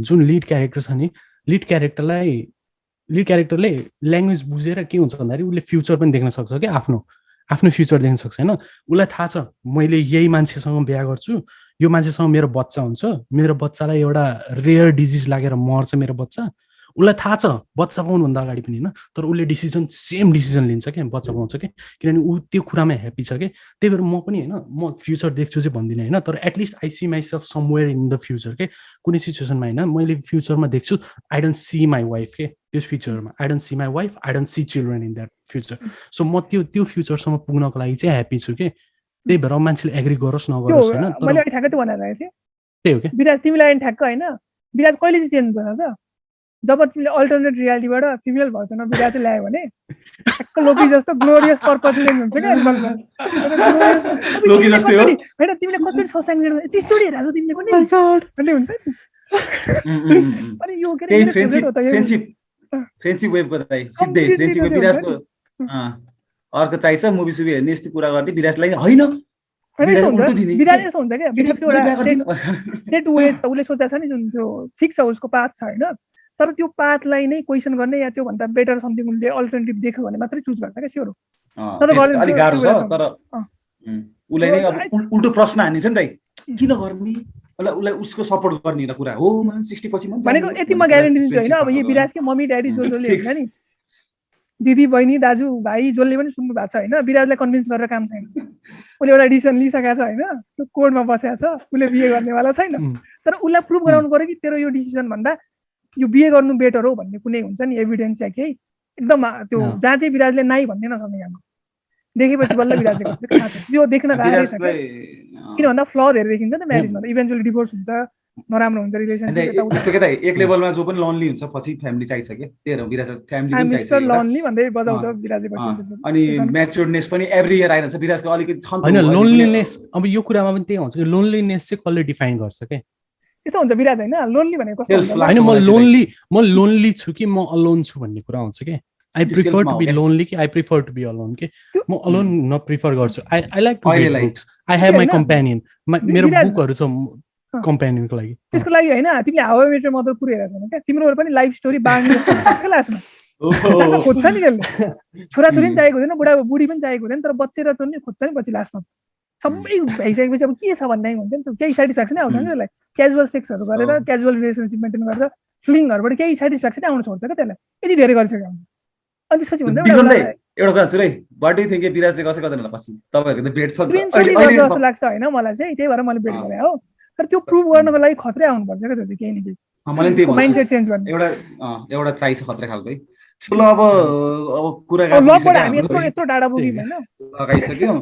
जुन लिड क्यारेक्टर छ नि लिड क्यारेक्टरले ल्याङ्ग्वेज बुझेर के हुन्छ भन्दाखेरि उसले फ्युचर पनि देख्न सक्छ कि आफ्नो फ्युचर देख्न सक्छ हैन उसलाई थाहा छ मैले यही मान्छेसँग बिहा गर्छु यो मान्छेसँग मेरो बच्चा हुन्छ मेरो बच्चालाई एउटा रेयर डिजिज लागेर मर्छ मेरो बच्चा उसलाई थाहा छ बच्चा पाउनुभन्दा अगाडि पनि हैन तर उसले सेम डिसिजन लिन्छ क्या बच्चा पाउँछ कि किनभने ऊ त्यो कुरामा ह्याप्पी छ कि त्यही भएर म पनि हैन म फ्युचर देख्छु चाहिँ भन्दिनँ हैन तर at least I C myself somewhere in the future के कुनै सिचुएसनमा हैन मैले फ्युचरमा देख्छु I don't see my wife के त्यो फ्युचरमा I don't see my wife I don't see children in that future so म त्यो फ्युचरसम्म पुग्नको लागि चाहिँ ह्याप्पी छु कि त्यही भएर मान्छेले एग्री गरोस् नगरोस् हैन
मैले अहिले ठ्याक्कै त भनेर आएको थिएँ
त्यही हो के
विराज तिमीलाई ठ्याक्क हैन विराज कहिले चाहिँ चेन्ज हुन्छ थाहा छ जब तिमीले अल्टरनेट रियालिटीबाट फिमेल भर्जन विराज चाहिँ ल्यायो भने ठ्याक्क लोकी जस्तो ग्लोरियस पर्पस लेन हुन्छ क्या
लोकी जस्तै हो
हैन तिमीले कसरी ससाङ गर्नु त्यस्तो हेरेको तिमीले पनि भन्ने हुन्छ नि अनि यो के रे
फ्रेन्डशिप वेब बताइ सिधै फ्रेन्डशिप वेब विराजको अर्को चाहिन्छ मुभी सुभी हेर्ने यस्तो कुरा गर्ने विराजलाई हैन
विराज यस्तो हुन्छ क्या विराजको एउटा सेट वेज छ उसले सोचेको छ नि जुन त्यो फिक्स छ उसको पाथ छ हैन तर त्यो पाथलाई नै क्वेसन गर्ने या त्यो भन्दा बेटर समथिङ उसले अल्टरनेटिभ देख्यो भने मात्रै चुज गर्छ क्या स्योर हो
अलि गाह्रो छ तर उसलाई नै अब उल्टो प्रश्न हानिन्छ नि त किन गर्ने उसलाई उसको सपोर्ट गर्ने कुरा हो 60 पछि
भनेको यति म ग्यारेन्टी दिन्छु हैन अब यो विराजकै मम्मी ड्याडी जसले हुन्छ नि दिदी बहिनी दाजु भाइ जसले पनि सुन्नु भएको छ हैन विराजलाई कन्भिन्स गरेर काम छैन उसले एउटा डिसिजन लिइसकेको छ हैन त्यो कोर्टमा बसेको छ उसले बिहे गर्नेवाला छैन तर उसलाई प्रुभ गराउनु पर्यो कि तेरो यो डिसिजन भन्दा यो बिहे गर्नु बेटर हो भन्ने कुनै हुन्छ नि एभिडेन्स या केही एकदम त्यो जहाँ चाहिँ विराजले नाइ भन्ने नसक्ने काम देखेपछि बल्ल विराजले गर्छ थाहा छ त्यो देख्न गाह्रै छ किन भन्दा फ्लरहरू देखिन्छ नि म्यारेजमा त इभेन्चुअली डिभोर्स हुन्छ नराम्रो हुन्छ रिलेसनसिप
त्यस्तो के त एक लेभलमा जो पनि लोनली हुन्छ पछि फ्यामिली चाहिन्छ के त्यही हो विराज फ्यामिली पनि चाहिन्छ
लोनली भन्दै बजाउँछ विराजले पछि
अनि म्याच्योर्डनेस पनि एभ्री इयर आइरहन्छ विराजको अलिकति छ
हैन लोनलीनेस अब यो कुरामा पनि त्यही हुन्छ कि लोनलीनेस चाहिँ कसले डिफाइन गर्छ के
यस्तो हुन्छ विराज हैन लोनली भनेको कस्तो हुन्छ
हैन म लोनली छु कि म अलोन छु भन्ने कुरा हुन्छ के I prefer to be lonely कि I prefer to be alone के म alone न प्रिफर गर्छु I like to read books I have my companion मेरो बुकहरु छ कम्पेनियनको लागि
त्यसको लागि हैन तिमीले How I Met Your Mother पुरै हेरेछौ के तिम्रो पनि लाइफ स्टोरी बाँड्ने के लास्टमा खोज्छ नि त्यसले छोराछोरी पनि चाहिएको हुँदैन बुढा बुढी पनि चाहिएको हुँदैन तर बच्चे र छोरी खोज्छ नि पछि लास्टमा सबै भइसकेपछि अब के छ भन्ने हुन्छ नि त केही सेटिस्फ्याक्सन आउँदैन नि त्यसलाई क्याजुअल सेक्सहरु गरेर क्याजुअल रिलेसनशिप मेन्टेन गरेर फ्लिङहरुबाट केही सेटिस्फ्याक्सन आउन छोड्छ के त्यसलाई यति धेरै गरिसक्यो अनि त्यसपछि भन्दै
एउटा कुरा छु है व्हाट डु यु थिंक विराजले कसै गर्दैन होला पछि तपाईहरुको त बेट छ
अहिले जस्तो लाग्छ हैन मलाई चाहिँ त्यही भएर मैले बेट गरे हो तर त्यो प्रुभ गर्नको लागि खतरै आउनुपर्छ के त्यो चाहिँ केही न केही
मलाई त्यही भन्छ
माइन्डसेट चेन्ज गर्ने
एउटा चाहिन्छ खतरा खालको है सो अब कुरा
लबाट हामी यत्रो डाडा पुग्यौँ हैन
लगाइसक्यो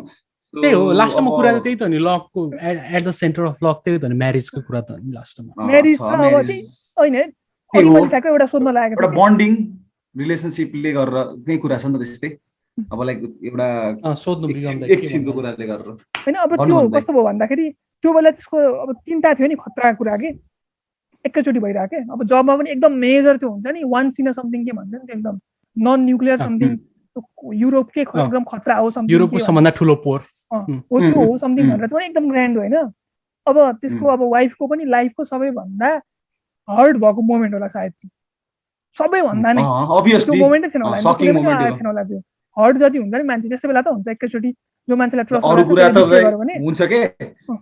त्यही हो लास्टमा कुरा त त्यही त नि लकको at the centre of Locke त्यही त नि म्यारेजको कुरा त नि लास्टमा
म्यारेज छ अब हैन अनि मैले ठ्याक्कै एउटा सोध्न लागेको
एउटा बन्डिङ रिलेसनशिपले गरेर केही कुरा छ नि त त्यस्तै अब लाइक एउटा
सोध्नु
एक किसिमको कुराले गरेर
हैन अब त्यो कस्तो भयो भन्दाखेरि त्यो बेला त्यसको अब चिन्ता थियो नि खतरा कुरा के एकैचोटी भइरहेको के अब जबमा पनि एकदम मेजर त्यो हुन्छ नि वान्स इन समथिङ के भन्छ नि त्यो एकदम नन न्युक्लियर समथिङ युरोपकै एकदम खतरा हो समथिङ
युरोपको सबभन्दा ठुलो पोर
हो त्यो हो समथिङ भनेर चाहिँ एकदम ग्रान्ड हो हैन अब त्यसको अब वाइफको पनि लाइफको सबैभन्दा हर्ट भएको मोमेन्ट होला सायद सबैभन्दा नै
अभियसली
मोमेन्टै थिएन होला त्यो हर्ट जति हुन्छ नि मान्छे त्यसै बेला त हुन्छ एकैचोटी जो मान्छेलाई ट्रस्ट
अरु कुरा त हुन्छ के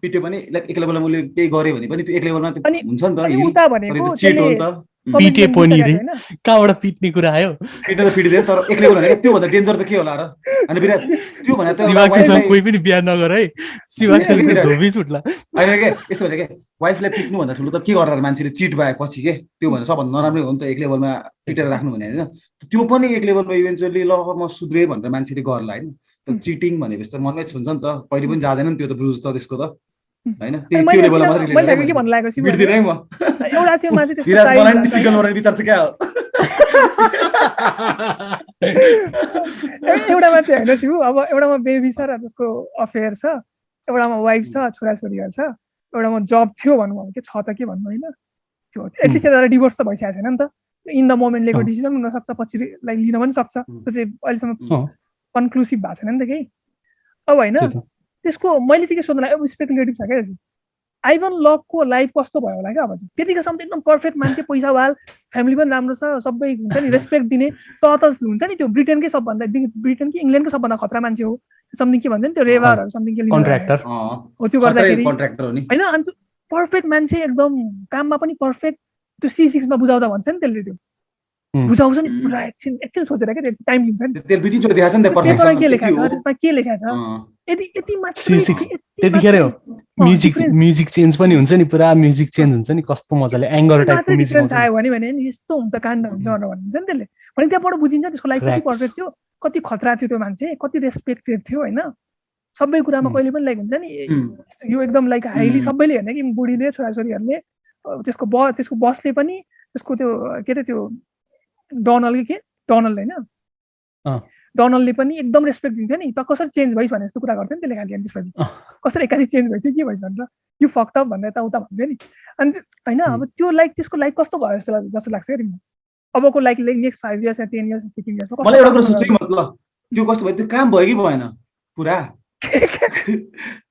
पिट्यो पनि लाइक एक लेभलमा मैले केही गरे भने पनि त्यो एक लेभलमा हुन्छ नि त
उता भनेको
चीट हो नि त
पिटे पनि रे कहाँबाट पिट्ने कुरा आयो
पिट्न त पिटिदियो तर एक लेभल भने त्यो भन्दा डेन्जर त के होला र अनि विराज त्यो भने त
शिवाक्षीसँग कोही पनि बिहा नगर है शिवाक्षीले धोबी छुट्ला
हैन के यस्तो भने के वाइफलाई पिट्नु भन्दा ठुलो त के गरेर मान्छेले चिट भएपछि के त्यो भने सबभन्दा नराम्रै हो नि त एक लेभलमा पिटेर राख्नु भने हैन त्यो पनि एक लेभलमा इभेन्चुअली ल म सुध्रे भनेर मान्छेले गर्ला हैन त चिटिङ भनेपछि त मनमै छुन्छ नि त कहिले पनि जादैन नि त्यो त ब्रुज त त्यसको त हैन त्यो लेभलमा मात्रै
मैले के भन्नु लागेको
बिर्दिनै म
एउटा चाहिँ मान्छे त्यसको
विराज मलाई नि सिंगल गर्ने विचार चाहिँ क्या हो
एउटामा चाहिँ हैन छु अब एउटामा बेबी छ र त्यसको अफेयर छ एउटामा वाइफ छ छोराछोरीहरु छ एउटामा जब थियो भन्नु के छ त के भन्नु हैन त्यो एटलिस्ट एउटा डिभोर्स त भइसकेको छैन नि त इन द मोमेन्ट लिएको डिसिजन हुन सक्छ पछि लाइक लिन पनि सक्छ त्यो चाहिँ अहिलेसम्म कन्क्लुसिभ भएको छैन नि त केही अब हैन त्यसको मैले चाहिँ के सोध्न लाग्यो स्पेकुलेटिभ छ क्या आइभन लकको लाइफ कस्तो भयो होला क्या अब चाहिँ त्यतिखेरसम्म त एकदम पर्फेक्ट मान्छे पैसावाल फ्यामिली पनि राम्रो छ सबै हुन्छ नि रेस्पेक्ट दिने त हुन्छ नि त्यो ब्रिटेनकै सबभन्दा ब्रिटेन कि इङ्ल्यान्डको सबभन्दा खतरा मान्छे हो समथिङ के भन्छ नि त्यो रेवारहरू समथिङ के
कन्ट्र्याक्टर
हो
त्यो गर्दाखेरि
कन्ट्र्याक्टर हो नि
हैन अनि त्यो पर्फेक्ट मान्छे एकदम काममा पनि पर्फेक्ट त्यो C6 मा बुझाउँदा भन्छ नि त्यसले त्यो बुझाउँछ नि पुरा एकछिन सोचेर के टाइम लिन्छ नि
त्यो दुई तीन चोटि देखाछ नि त
पेपरमा के लेखा छ त्यसमा के लेखा छ यति मात्र
C6 त्यतिखेर हो म्युजिक चेन्ज पनि हुन्छ नि पुरा म्युजिक चेन्ज हुन्छ नि कस्तो मजाले एङ्गर टाइपको म्युजिक
हुन्छ आयो भने नि यस्तो हुन्छ काण्ड हुन्छ भनेर भन्छ नि त्यसले भने त्यहाँबाट बुझिन्छ त्यसको लाइफ कति पर्फेक्ट थियो कति खतरा थियो त्यो मान्छे कति रेस्पेक्टेड थियो हैन सबै कुरामा कहिले पनि लाइक हुन्छ नि यो एकदम लाइक हाइली सबैले हेर्ने कि बुढीले छोराछोरीहरूले त्यसको बसले पनि त्यसको त्यो के अरे त्यो डोनाल्ड हैन डोनाल्डले पनि एकदम रेस्पेक्ट दिन्थ्यो नि त कसरी चेन्ज भइस भने जस्तो कुरा गर्छ नि त्यसले खालि त्यसपछि कसरी एक्कासी चेन्ज भइस के भइस भनेर यो फक्ट अप भनेर त उता भन्थ्यो नि अनि हैन अब त्यो लाइक त्यसको लाइफ कस्तो भयो जस्तो लाग्छ नि अबको लाइक नेक्स्ट 5 इयर्स या 10 इयर्स 15 इयर्स
मलाई एउटा कुरा सोच्छु मतलब त्यो कस्तो भयो त्यो काम भयो कि भएन पुरा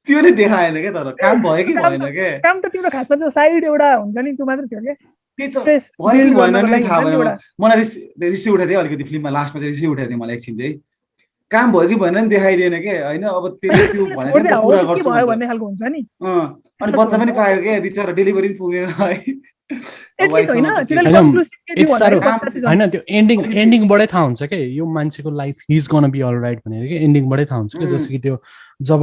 त्यो नै देखाएन के तर काम भयो कि भएन के
काम त तिम्रो खासमा त्यो साइड एउटा हुन्छ नि त्यो मात्र थियो के
स्ट्रेस भयो कि भएन नि थाहा भएन मलाई रिसिभ उठाइदिए अलिकति फिल्ममा लास्टमा चाहिँ रिसिभ उठाइदिए मलाई एकछिन चाहिँ काम भयो कि भएन नि देखाइदिएन के हैन अब त्यो भने पुरा गर्छु
भयो भन्ने खालको हुन्छ नि
अनि बच्चा पनि पायो के बिचारा डेलिभरी पनि पुगेन
हैन त्यो एन्डिङबाटै थाहा हुन्छ के यो मान्छेको life is gonna be all right भनेर के एन्डिङबाटै थाहा हुन्छ कि जस्तो कि त्यो जब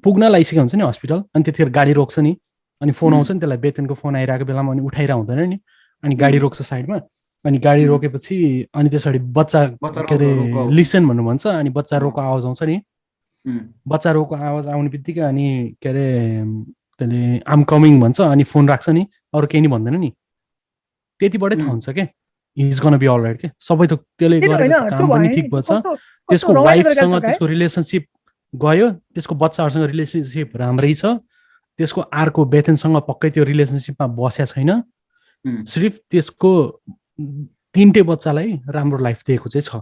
पुग्न लागिसकेको हुन्छ नि हस्पिटल अनि त्यतिखेर गाडी रोक्छ नि अनि फोन आउँछ नि त्यसलाई वेतनको फोन आइरहेको बेलामा अनि उठाइरहेको हुँदैन नि अनि गाडी रोक्छ साइडमा, अनि गाडी रोकेपछि अनि त्यसरी बच्चा के अरे लिसन भन्नु भन्छ, अनि बच्चा रोको आवाज आउँछ नि, बच्चा रोको आवाज आउने बित्तिकै अनि के अरे त्यसले आम कमिङ भन्छ, अनि फोन राख्छ नि, अरू केही नि भन्दैन नि, त्यतिबाटै थाहा हुन्छ के इज गन बी अलराइट के। सबै त त्यसले गरेको काम पनि ठिक भएछ, त्यसको वाइफसँग त्यसको रिलेसनसिप गयो, त्यसको बच्चाहरूसँग रिलेसनसिप राम्रै छ, त्यसको अर्को बेथनसँग पक्कै त्यो रिलेसनसिपमा बसेको छैन, सिर्फ त्यसको 3टे बच्चालाई राम्रो लाइफ दिएको चाहिँ छ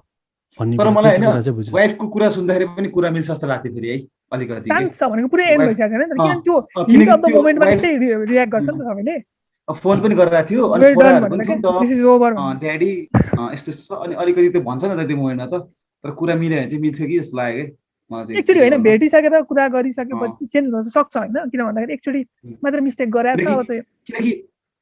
भन्ने।
तर मलाई हैन वाइफको कुरा सुन्दाखेरि पनि कुरा मिल्छ जस्तो लाग्थ्यो फेरि है अलिकति
चान्स छ भनेको पुरै एन्ड भइसकेको छैन नि, किन त्यो हिट अफ द मोमेन्टमा त्यस्तै रियाक्ट गर्छ नि त सबैले।
फोन पनि गरिरहेको थियो अनि छोराहरु पनि थियो
दिस इज ओभर
ड्याडी यस्तो छ, अनि अलिकति त्यो भन्छ न त त्यो मोमेन्टमा त, तर कुरा मिल्यो भने चाहिँ मिल्थ्यो कि जस्तो लाग्यो के मलाई चाहिँ।
एकचोटी हैन भेटिसकेर कुरा गरिसकेपछि चेन्ज हुन सक्छ हैन, किन भन्दाखेरि एकचोटी मात्र मिस्टेक गरेछ अब त।
किनकि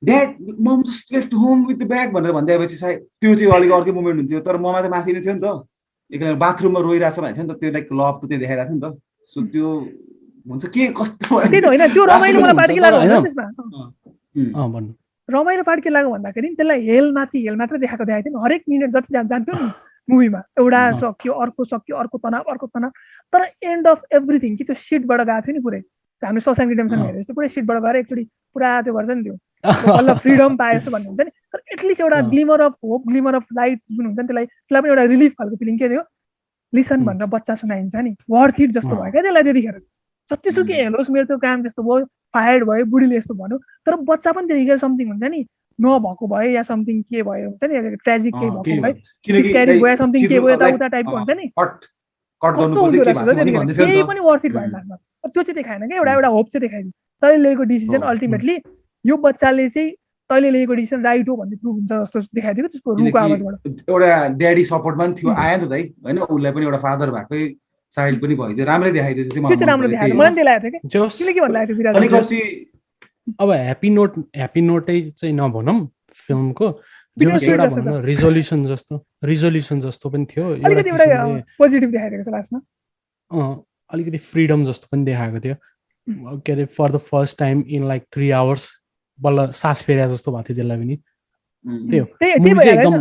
dad mum just left home with the bag भनेर भन्दैपछि सायद त्यो चाहिँ अलिक अर्कै मोमेन्ट हुन्थ्यो, तर ममा त माथि नै थियो नि त, एकजना बाथरुममा रोइरहेछ भने थियो नि त, त्यो लाइक लभ त त्यो देखाइरहेको थियो नि त। सो त्यो हुन्छ के कस्तो
त्यही त हैन, त्यो रमाइलो मलाई पार्ट के लाग्यो हैन त्यसमा
भन्नु
रमाइलो पार्ट के लाग्यो भन्दाखेरि त्यसलाई हेल मात्र देखाएको थिएन, हरेक मिनेट जति जान्थ्यो नि मुभीमा, एउटा सक्यो अर्को तनाव, तर एन्ड अफ एभ्रिथिङ कि त्यो सिटबाट गएको थियो नि पुरै, हामीले सोसाइटी रिडेम्सन हेरेर जस्तो पुरै सिटबाट गएर एकचोटि पुरा त्यो गर्छ नि, त्यो बल्ल फ्रिडम पाए जस्तो भन्ने हुन्छ नि। तर एटलिस्ट एउटा glimmer of hope, glimmer of light जुन हुन्छ नि, त्यसलाई पनि एउटा रिलिफ खालको फिलिङ के थियो, लिसन भनेर बच्चा सुनाइन्छ नि, वर्थ इट जस्तो भयो क्या त्यसलाई त्यतिखेर। जतिसुकै हेलोस् मेरो त्यो काम त्यस्तो भयो, फायर्ड भयो, बुढीले यस्तो भन्यो, तर बच्चा पनि त्यतिखेर समथिङ हुन्छ नि, नभएको भयो या समथिङ के भयो हुन्छ नि, ट्रेजिक केही भएको भयो, स्क्यारी भयो समथिङ के भयो यताउता टाइपको हुन्छ नि, केही पनि वर्थ इट भयो लास्टमा। त्यो चाहिँ देखाएन क्या, एउटा होप चाहिँ देखाइदियो, तैँले लिएको डिसिजन अल्टिमेटली यो बच्चाले चाहिँ तैँले लिएको डिसिजन राइट हो भन्ने प्रुभ हुन्छ जस्तो देखाइदियो त्यसको रुखको आवाजबाट।
एउटा ड्याडी सपोर्टमा पनि थियो, आयो नि त है होइन, उसलाई पनि एउटा फादर भएकै चाइल्ड पनि भइदियो, राम्रै देखाइदियो
त्यो चाहिँ राम्रो देखाइदियो, मलाई त्यही लागेको थियो कि तिमीले के भन्नु लागेको थियो
अलिकति।
अब ह्याप्पी नोटै चाहिँ नभनौँ फिल्मको, एउटा भनौँ रिजोल्युसन जस्तो पनि थियो,
अलिकति एउटा पोजिटिभ देखाइदिएको छ लास्टमा,
अलिकति फ्रिडम जस्तो पनि देखाएको थियो के अरे, for the first time in like 3 hours बल्ल सास फेरे जस्तो भएको थियो त्यसलाई पनि। त्यो मुभी चाहिँ एकदमै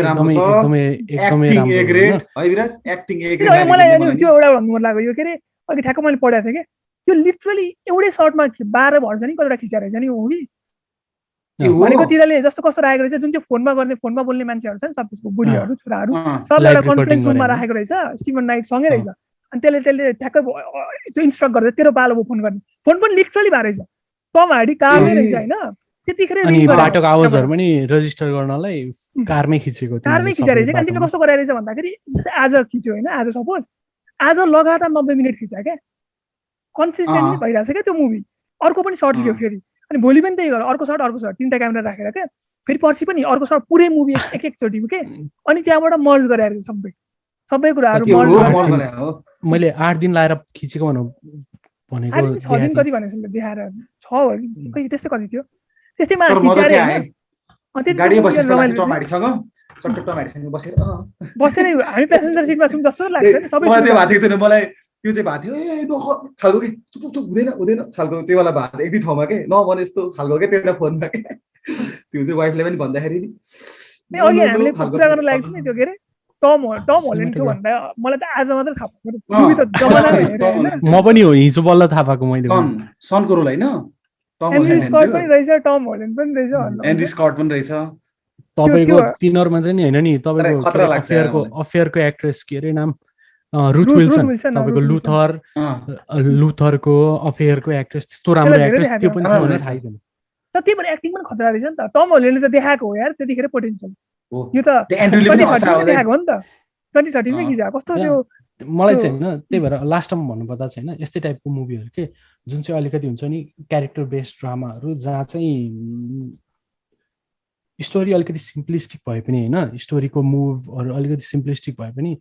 राम्रो।
मलाई त्यो एउटा भन्नु मन लाग्यो, यो के अरे अघि ठ्याक्क मैले पढेको थिएँ कि यो लिटरली एउटै सर्टमा 12 भर्छ नि कतिवटा खिचेर रहेछ नि मुभी भनेको, तिनीहरूले जस्तो कस्तो राखेको रहेछ, जुन चाहिँ फोनमा बोल्ने मान्छेहरू छ नि सब, त्यसको बुढीहरू छोराहरू सबलाई एउटा कन्फरेन्स रुममा राखेको रहेछ, स्टिभन नाइट सँगै रहेछ, अनि त्यसले ठ्याक्क त्यो इन्स्ट्रक्ट गरेर तेरो पालो फोन गर्ने, फोन पनि लिटरली भएको रहेछ, टम हार्डी कारमै रहेछ होइन, त्यतिखेर
बाटोको आवाजहरू पनि रेजिस्टर गर्नलाई कारमै खिचेको
रहेछ। अनि तिमीले कस्तो गराएर रहेछ भन्दाखेरि आज खिच्यो होइन, आज सपोज आज लगातार 90 मिनट खिच्यो क्या, कन्सिस्टेन्टली भइरहेछ क्या त्यो मुभी, अर्को पनि सर्ट लियो फेरि, अनि भोलि पनि त्यही गरेर अर्को सर्ट 3टा क्यामेरा राखेर क्या, फेरि पर्सि पनि अर्को सर्ट, पुरै मुभी एकचोटिको के, अनि त्यहाँबाट मर्ज गराएर सबै कुराहरू
मैले 8 दिन लाएर खिचेको भनेको
6 दिन कति भनेको देखाएर 6 त्यस्तै कति थियो, त्यसैमा खिचारे बसेर हामी प्यासेन्जर सिटमा छौँ जस्तो लाग्छ नि सबै।
मलाई त्यो चाहिँ भएको थियो ए खालको के चुप हुँदैन खालको त्यो वाला भएको थियो एक दुई ठाउँमा के नभने यस्तो खालको के त्यो फोनमा के, त्यो चाहिँ वाइफले पनि भन्दाखेरि
नि अघि हामीले कुरा गर्न लागेको थियो नि, त्यो के अरे टम होल्यान्ड थियो भन्दा मलाई त आज मात्र थाहा पाएको, मुभी त जमानामा हेरेँ हैन,
म पनि हो हिजो बल्ल थाहा पाएको मैले।
सनको रोल हैन,
एन्ड्रु स्कट पनि रहेछ, टम होल्यान्ड पनि रहेछ,
एन्ड्रु स्कट पनि रहेछ।
तपाईको तिनीहरु मात्रै नि हैन नि, तपाईको अफेयरको एक्ट्रेस के अरे नाम रुथ विल्सन, तपाईको लुथरको अफेयरको एक्ट्रेस, त्यस्तो राम्रो एक्ट्रेस त्यो पनि थियो भने थाहै छैन।
त त्यही भएर एक्टिङ पनि खतरा रहेछ नि त, टम होल्यान्डले त देखाएको हो यार त्यतिखेर पोटेन्शियल, यो त
एन्ड्रुले पनि
देखाएको हो नि त 2013 मै खिचा कस्तो त्यो।
मलाई चाहिँ हैन त्यही भएर लास्ट टाइम भन्नुपर्दा चाहिँ हैन यस्तै टाइपको मुभीहरु के जुन चाहिँ अलिकति हुन्छ नि क्यारेक्टर बेस्ड ड्रामाहरु, जहाँ चाहिँ स्टोरी अलिकति सिम्पलिस्टिक भए पनि हैन, स्टोरीको मुभहरु अलिकति सिम्पलिस्टिक भए पनि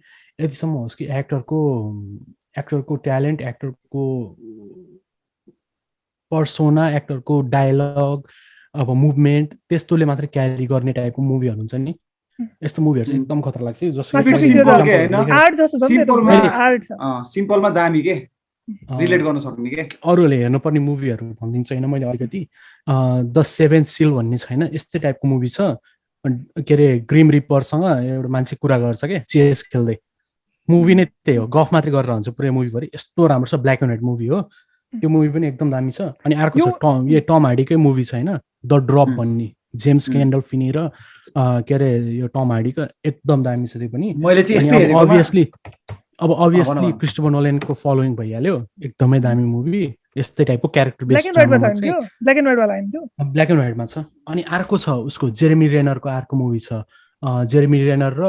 यतिसम्म होस् कि एक्टरको ट्यालेन्ट, एक्टरको पर्सोना, एक्टरको डायलग, अब मुभमेन्ट त्यस्तोले मात्र क्यारी गर्ने टाइपको मुभीहरु हुन्छ नि, यस्तो मुभीहरु चाहिँ एकदम खतरा लाग्छ। जसको
सिम्पलमा दामी के रिलेट गर्न सक्ने के
अरूले हेर्नुपर्ने मुभीहरू भनिदिन्छु होइन मैले अलिकति द सेभेन सिल भन्ने छैन यस्तै टाइपको मुभी छ के अरे ग्रिम रिपरसँग एउटा मान्छे कुरा गर्छ क्या चेस खेल्दै मुभी नै त्यही हो गफ मात्रै गरेर हुन्छ पुरै मुभीभरि यस्तो राम्रो छ ब्ल्याक एन्ड व्हाइट मुभी हो त्यो मुभी पनि एकदम दामी छ अनि अर्को छ टम हार्डीकै मुभी छ होइन द ड्रप भन्ने जेम्स ग्यान्डल्फिनी र के अरे यो टम हार्डीको एकदम दामी छ त्यो पनि
मैले चाहिँ यस्तै हेरेको
अभियसली क्रिस्टोफर नोलेनको फलोइङ भइहाल्यो एकदमै दामी मुभी यस्तै टाइपको क्यारेक्टर
ब्ल्याक एन्ड व्हाइटमा छ त्यो ब्ल्याक एन्ड व्हाइट वाला हैन त्यो
ब्ल्याक एन्ड व्हाइटमा छ अनि अर्को छ उसको जेरेमी रेनरको अर्को मुभी छ जेरेमी रेनर र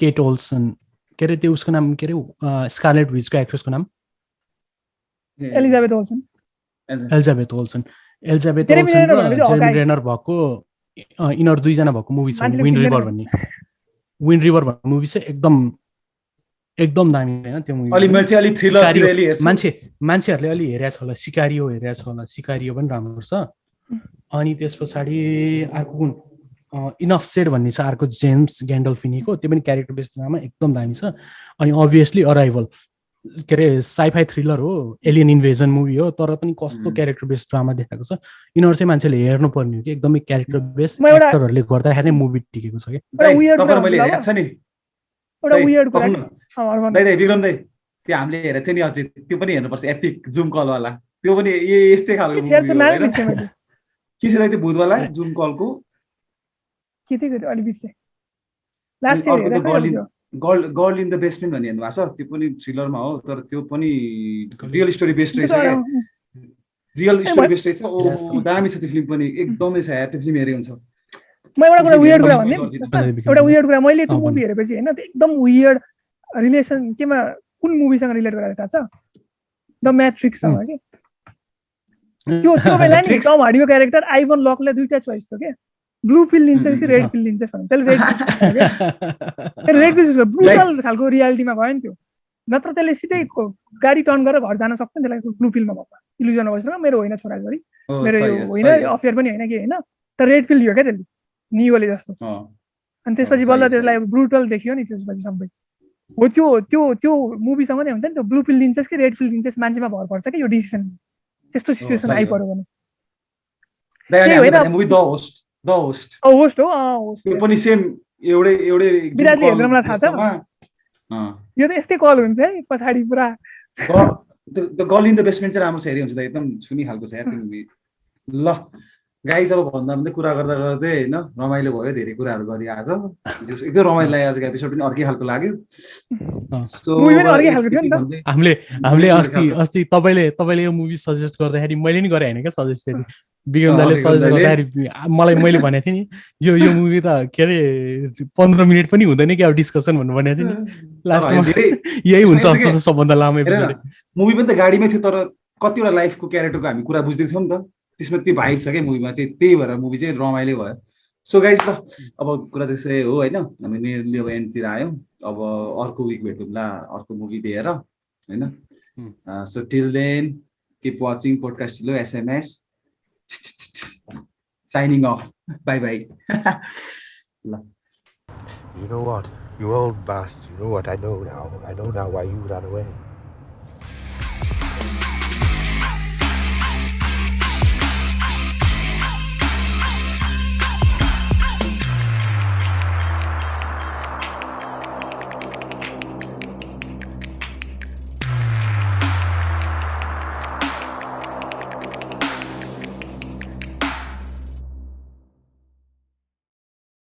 केट ओल्सन के अरे त्यो उसको नाम के अरे स्कारलेट विचको एक्ट्रेसको नाम
एलिजाबेथ ओल्सन
जेरेमी रेनर भएको यिनीहरू दुईजना भएको मुभी छ विन्ड रिभर भन्ने मुभी चाहिँ एकदम दामी होइन त्यो मुभी मान्छेहरूले अलि हेरेको छ होला सिकारियो पनि राम्रो छ अनि त्यस पछाडि अर्को कुन इनफ सेड भन्ने छ अर्को जेम्स ग्यान्डल्फिनीको त्यो पनि क्यारेक्टर बेस्ड ड्रामा एकदम दामी छ अनि अभियसली अराइभल के अरे साइफाई थ्रिलर हो एलियन इन्भेजन मुभी हो तर पनि कस्तो क्यारेक्टर बेस्ड ड्रामा देखाएको छ यिनीहरू चाहिँ मान्छेले हेर्नु पर्ने हो कि एकदमै क्यारेक्टर बेस्ड एक्टरहरूले गर्दाखेरि नै मुभी टिकेको छ कि
विक्रम दाइ त्यो हामीले हेरेको थियो नि अझै त्यो पनि हेर्नुपर्छ एपिक जुम कल वाला त्यो पनि यस्तै खालको के छ त्यो भूतवाला जुम कलको
के थियो अलि बिर्से last year
girl in the basement भन्ने हेर्नु भएको छ त्यो पनि थ्रिलरमा हो तर त्यो पनि रियल स्टोरी बेस्ड रहेछ क्या रियल स्टोरी बेस्ड रहेछ ओ दामी छ त्यो फिल्म पनि एकदमै छ त्यो फिल्म हेरे हुन्छ
म एउटा कुरा वियर्ड कुरा भन्ने मैले त्यो मुभी हेरेपछि हैन त्यो एकदम वियर्ड रिलेसन केमा कुन मुभीसँग रिलेट गरेर थाहा छ द म्याट्रिक्ससँग के त्यो बेला नि टम हार्डीको क्यारेक्टर आइभन लकले दुईटा चोइस थियो के ब्लू फिल लिन्छ कि रेड फिल लिन्छ भन्नु त्यसले रेड फिल ब्रुटल खालको रियालिटीमा भयो नि त्यो नत्र त्यसले सिधै गाडी टर्न गरेर घर जान सक्छ नि त्यसलाई ब्लू फिलमा भएको इल्युजन भइसक्यो मेरो होइन छोराछोरी मेरो यो होइन अफेयर पनि होइन कि होइन तर रेड फिल लियो क्या त्यसले नियोले जस्तो अनि त्यसपछि बल्ल त्यसलाई ब्रुटल देखियो नि त्यसपछि सबै हो त्यो मुभीसँग नै हुन्छ नि त्यो ब्लू फिल लिन्छस् कि रेड फिल लिन्छस् मान्छेमा भर पर्छ कि यो डिसिसन त्यस्तो सिचुएसन आइपर्यो भने होस्ट हो
त्यो पनि सेम एउटै
विराटले हेर्न मलाई थाहा छ यो त यस्तै कल हुन्छ है पछाडि पुरा
the girl in the basement चाहिँ राम्रो छ हेरि हुन्छ त एकदम छुनी खालको छ यार त्यो मुभी ल गाइस अब भन्दा भन्दै कुरा गर्दा गर्दै हैन रमाइलो भयो धेरै कुराहरू गरि आज एकदम रमाइलो लाग्यो आजको एपिसोड पनि अर्कै खालको लाग्यो सो
मुभी पनि अर्कै खालको थियो नि त
हामीले अस्ति तपाईले यो मुभी सजेस्ट गर्दाखेरि मैले नि गरे हैन के सजेस्ट फेरि विक्रम दाले सजेस्ट गर्दाखेरि मैले भनेको थिएँ नि यो मुभी त के अरे 15 मिनेट पनि हुँदैन कि अब डिस्कसन भन्नु भनेको थिएँ नि लास्टमा यही हुन्छ जस्तो सबभन्दा लामो एपिसोड
मुभी पनि त गाडीमै थियो तर कतिवटा लाइफको क्यारेक्टरको हामी कुरा बुझ्दै थियौँ नि त त्यसमा त्यो भाइब छ क्या मुभीमा त्यही भएर मुभी चाहिँ रमाइलो भयो सो गाइस ल अब कुरा त्यसै हो होइन हामी नियरली अब एन्डतिर आयौँ अब अर्को विक भेटौँला अर्को मुभी लिएर होइन so till then keep watching podcast लो SMS signing off bye bye
You know what, you old bastard, you know what, I know now why you ran away.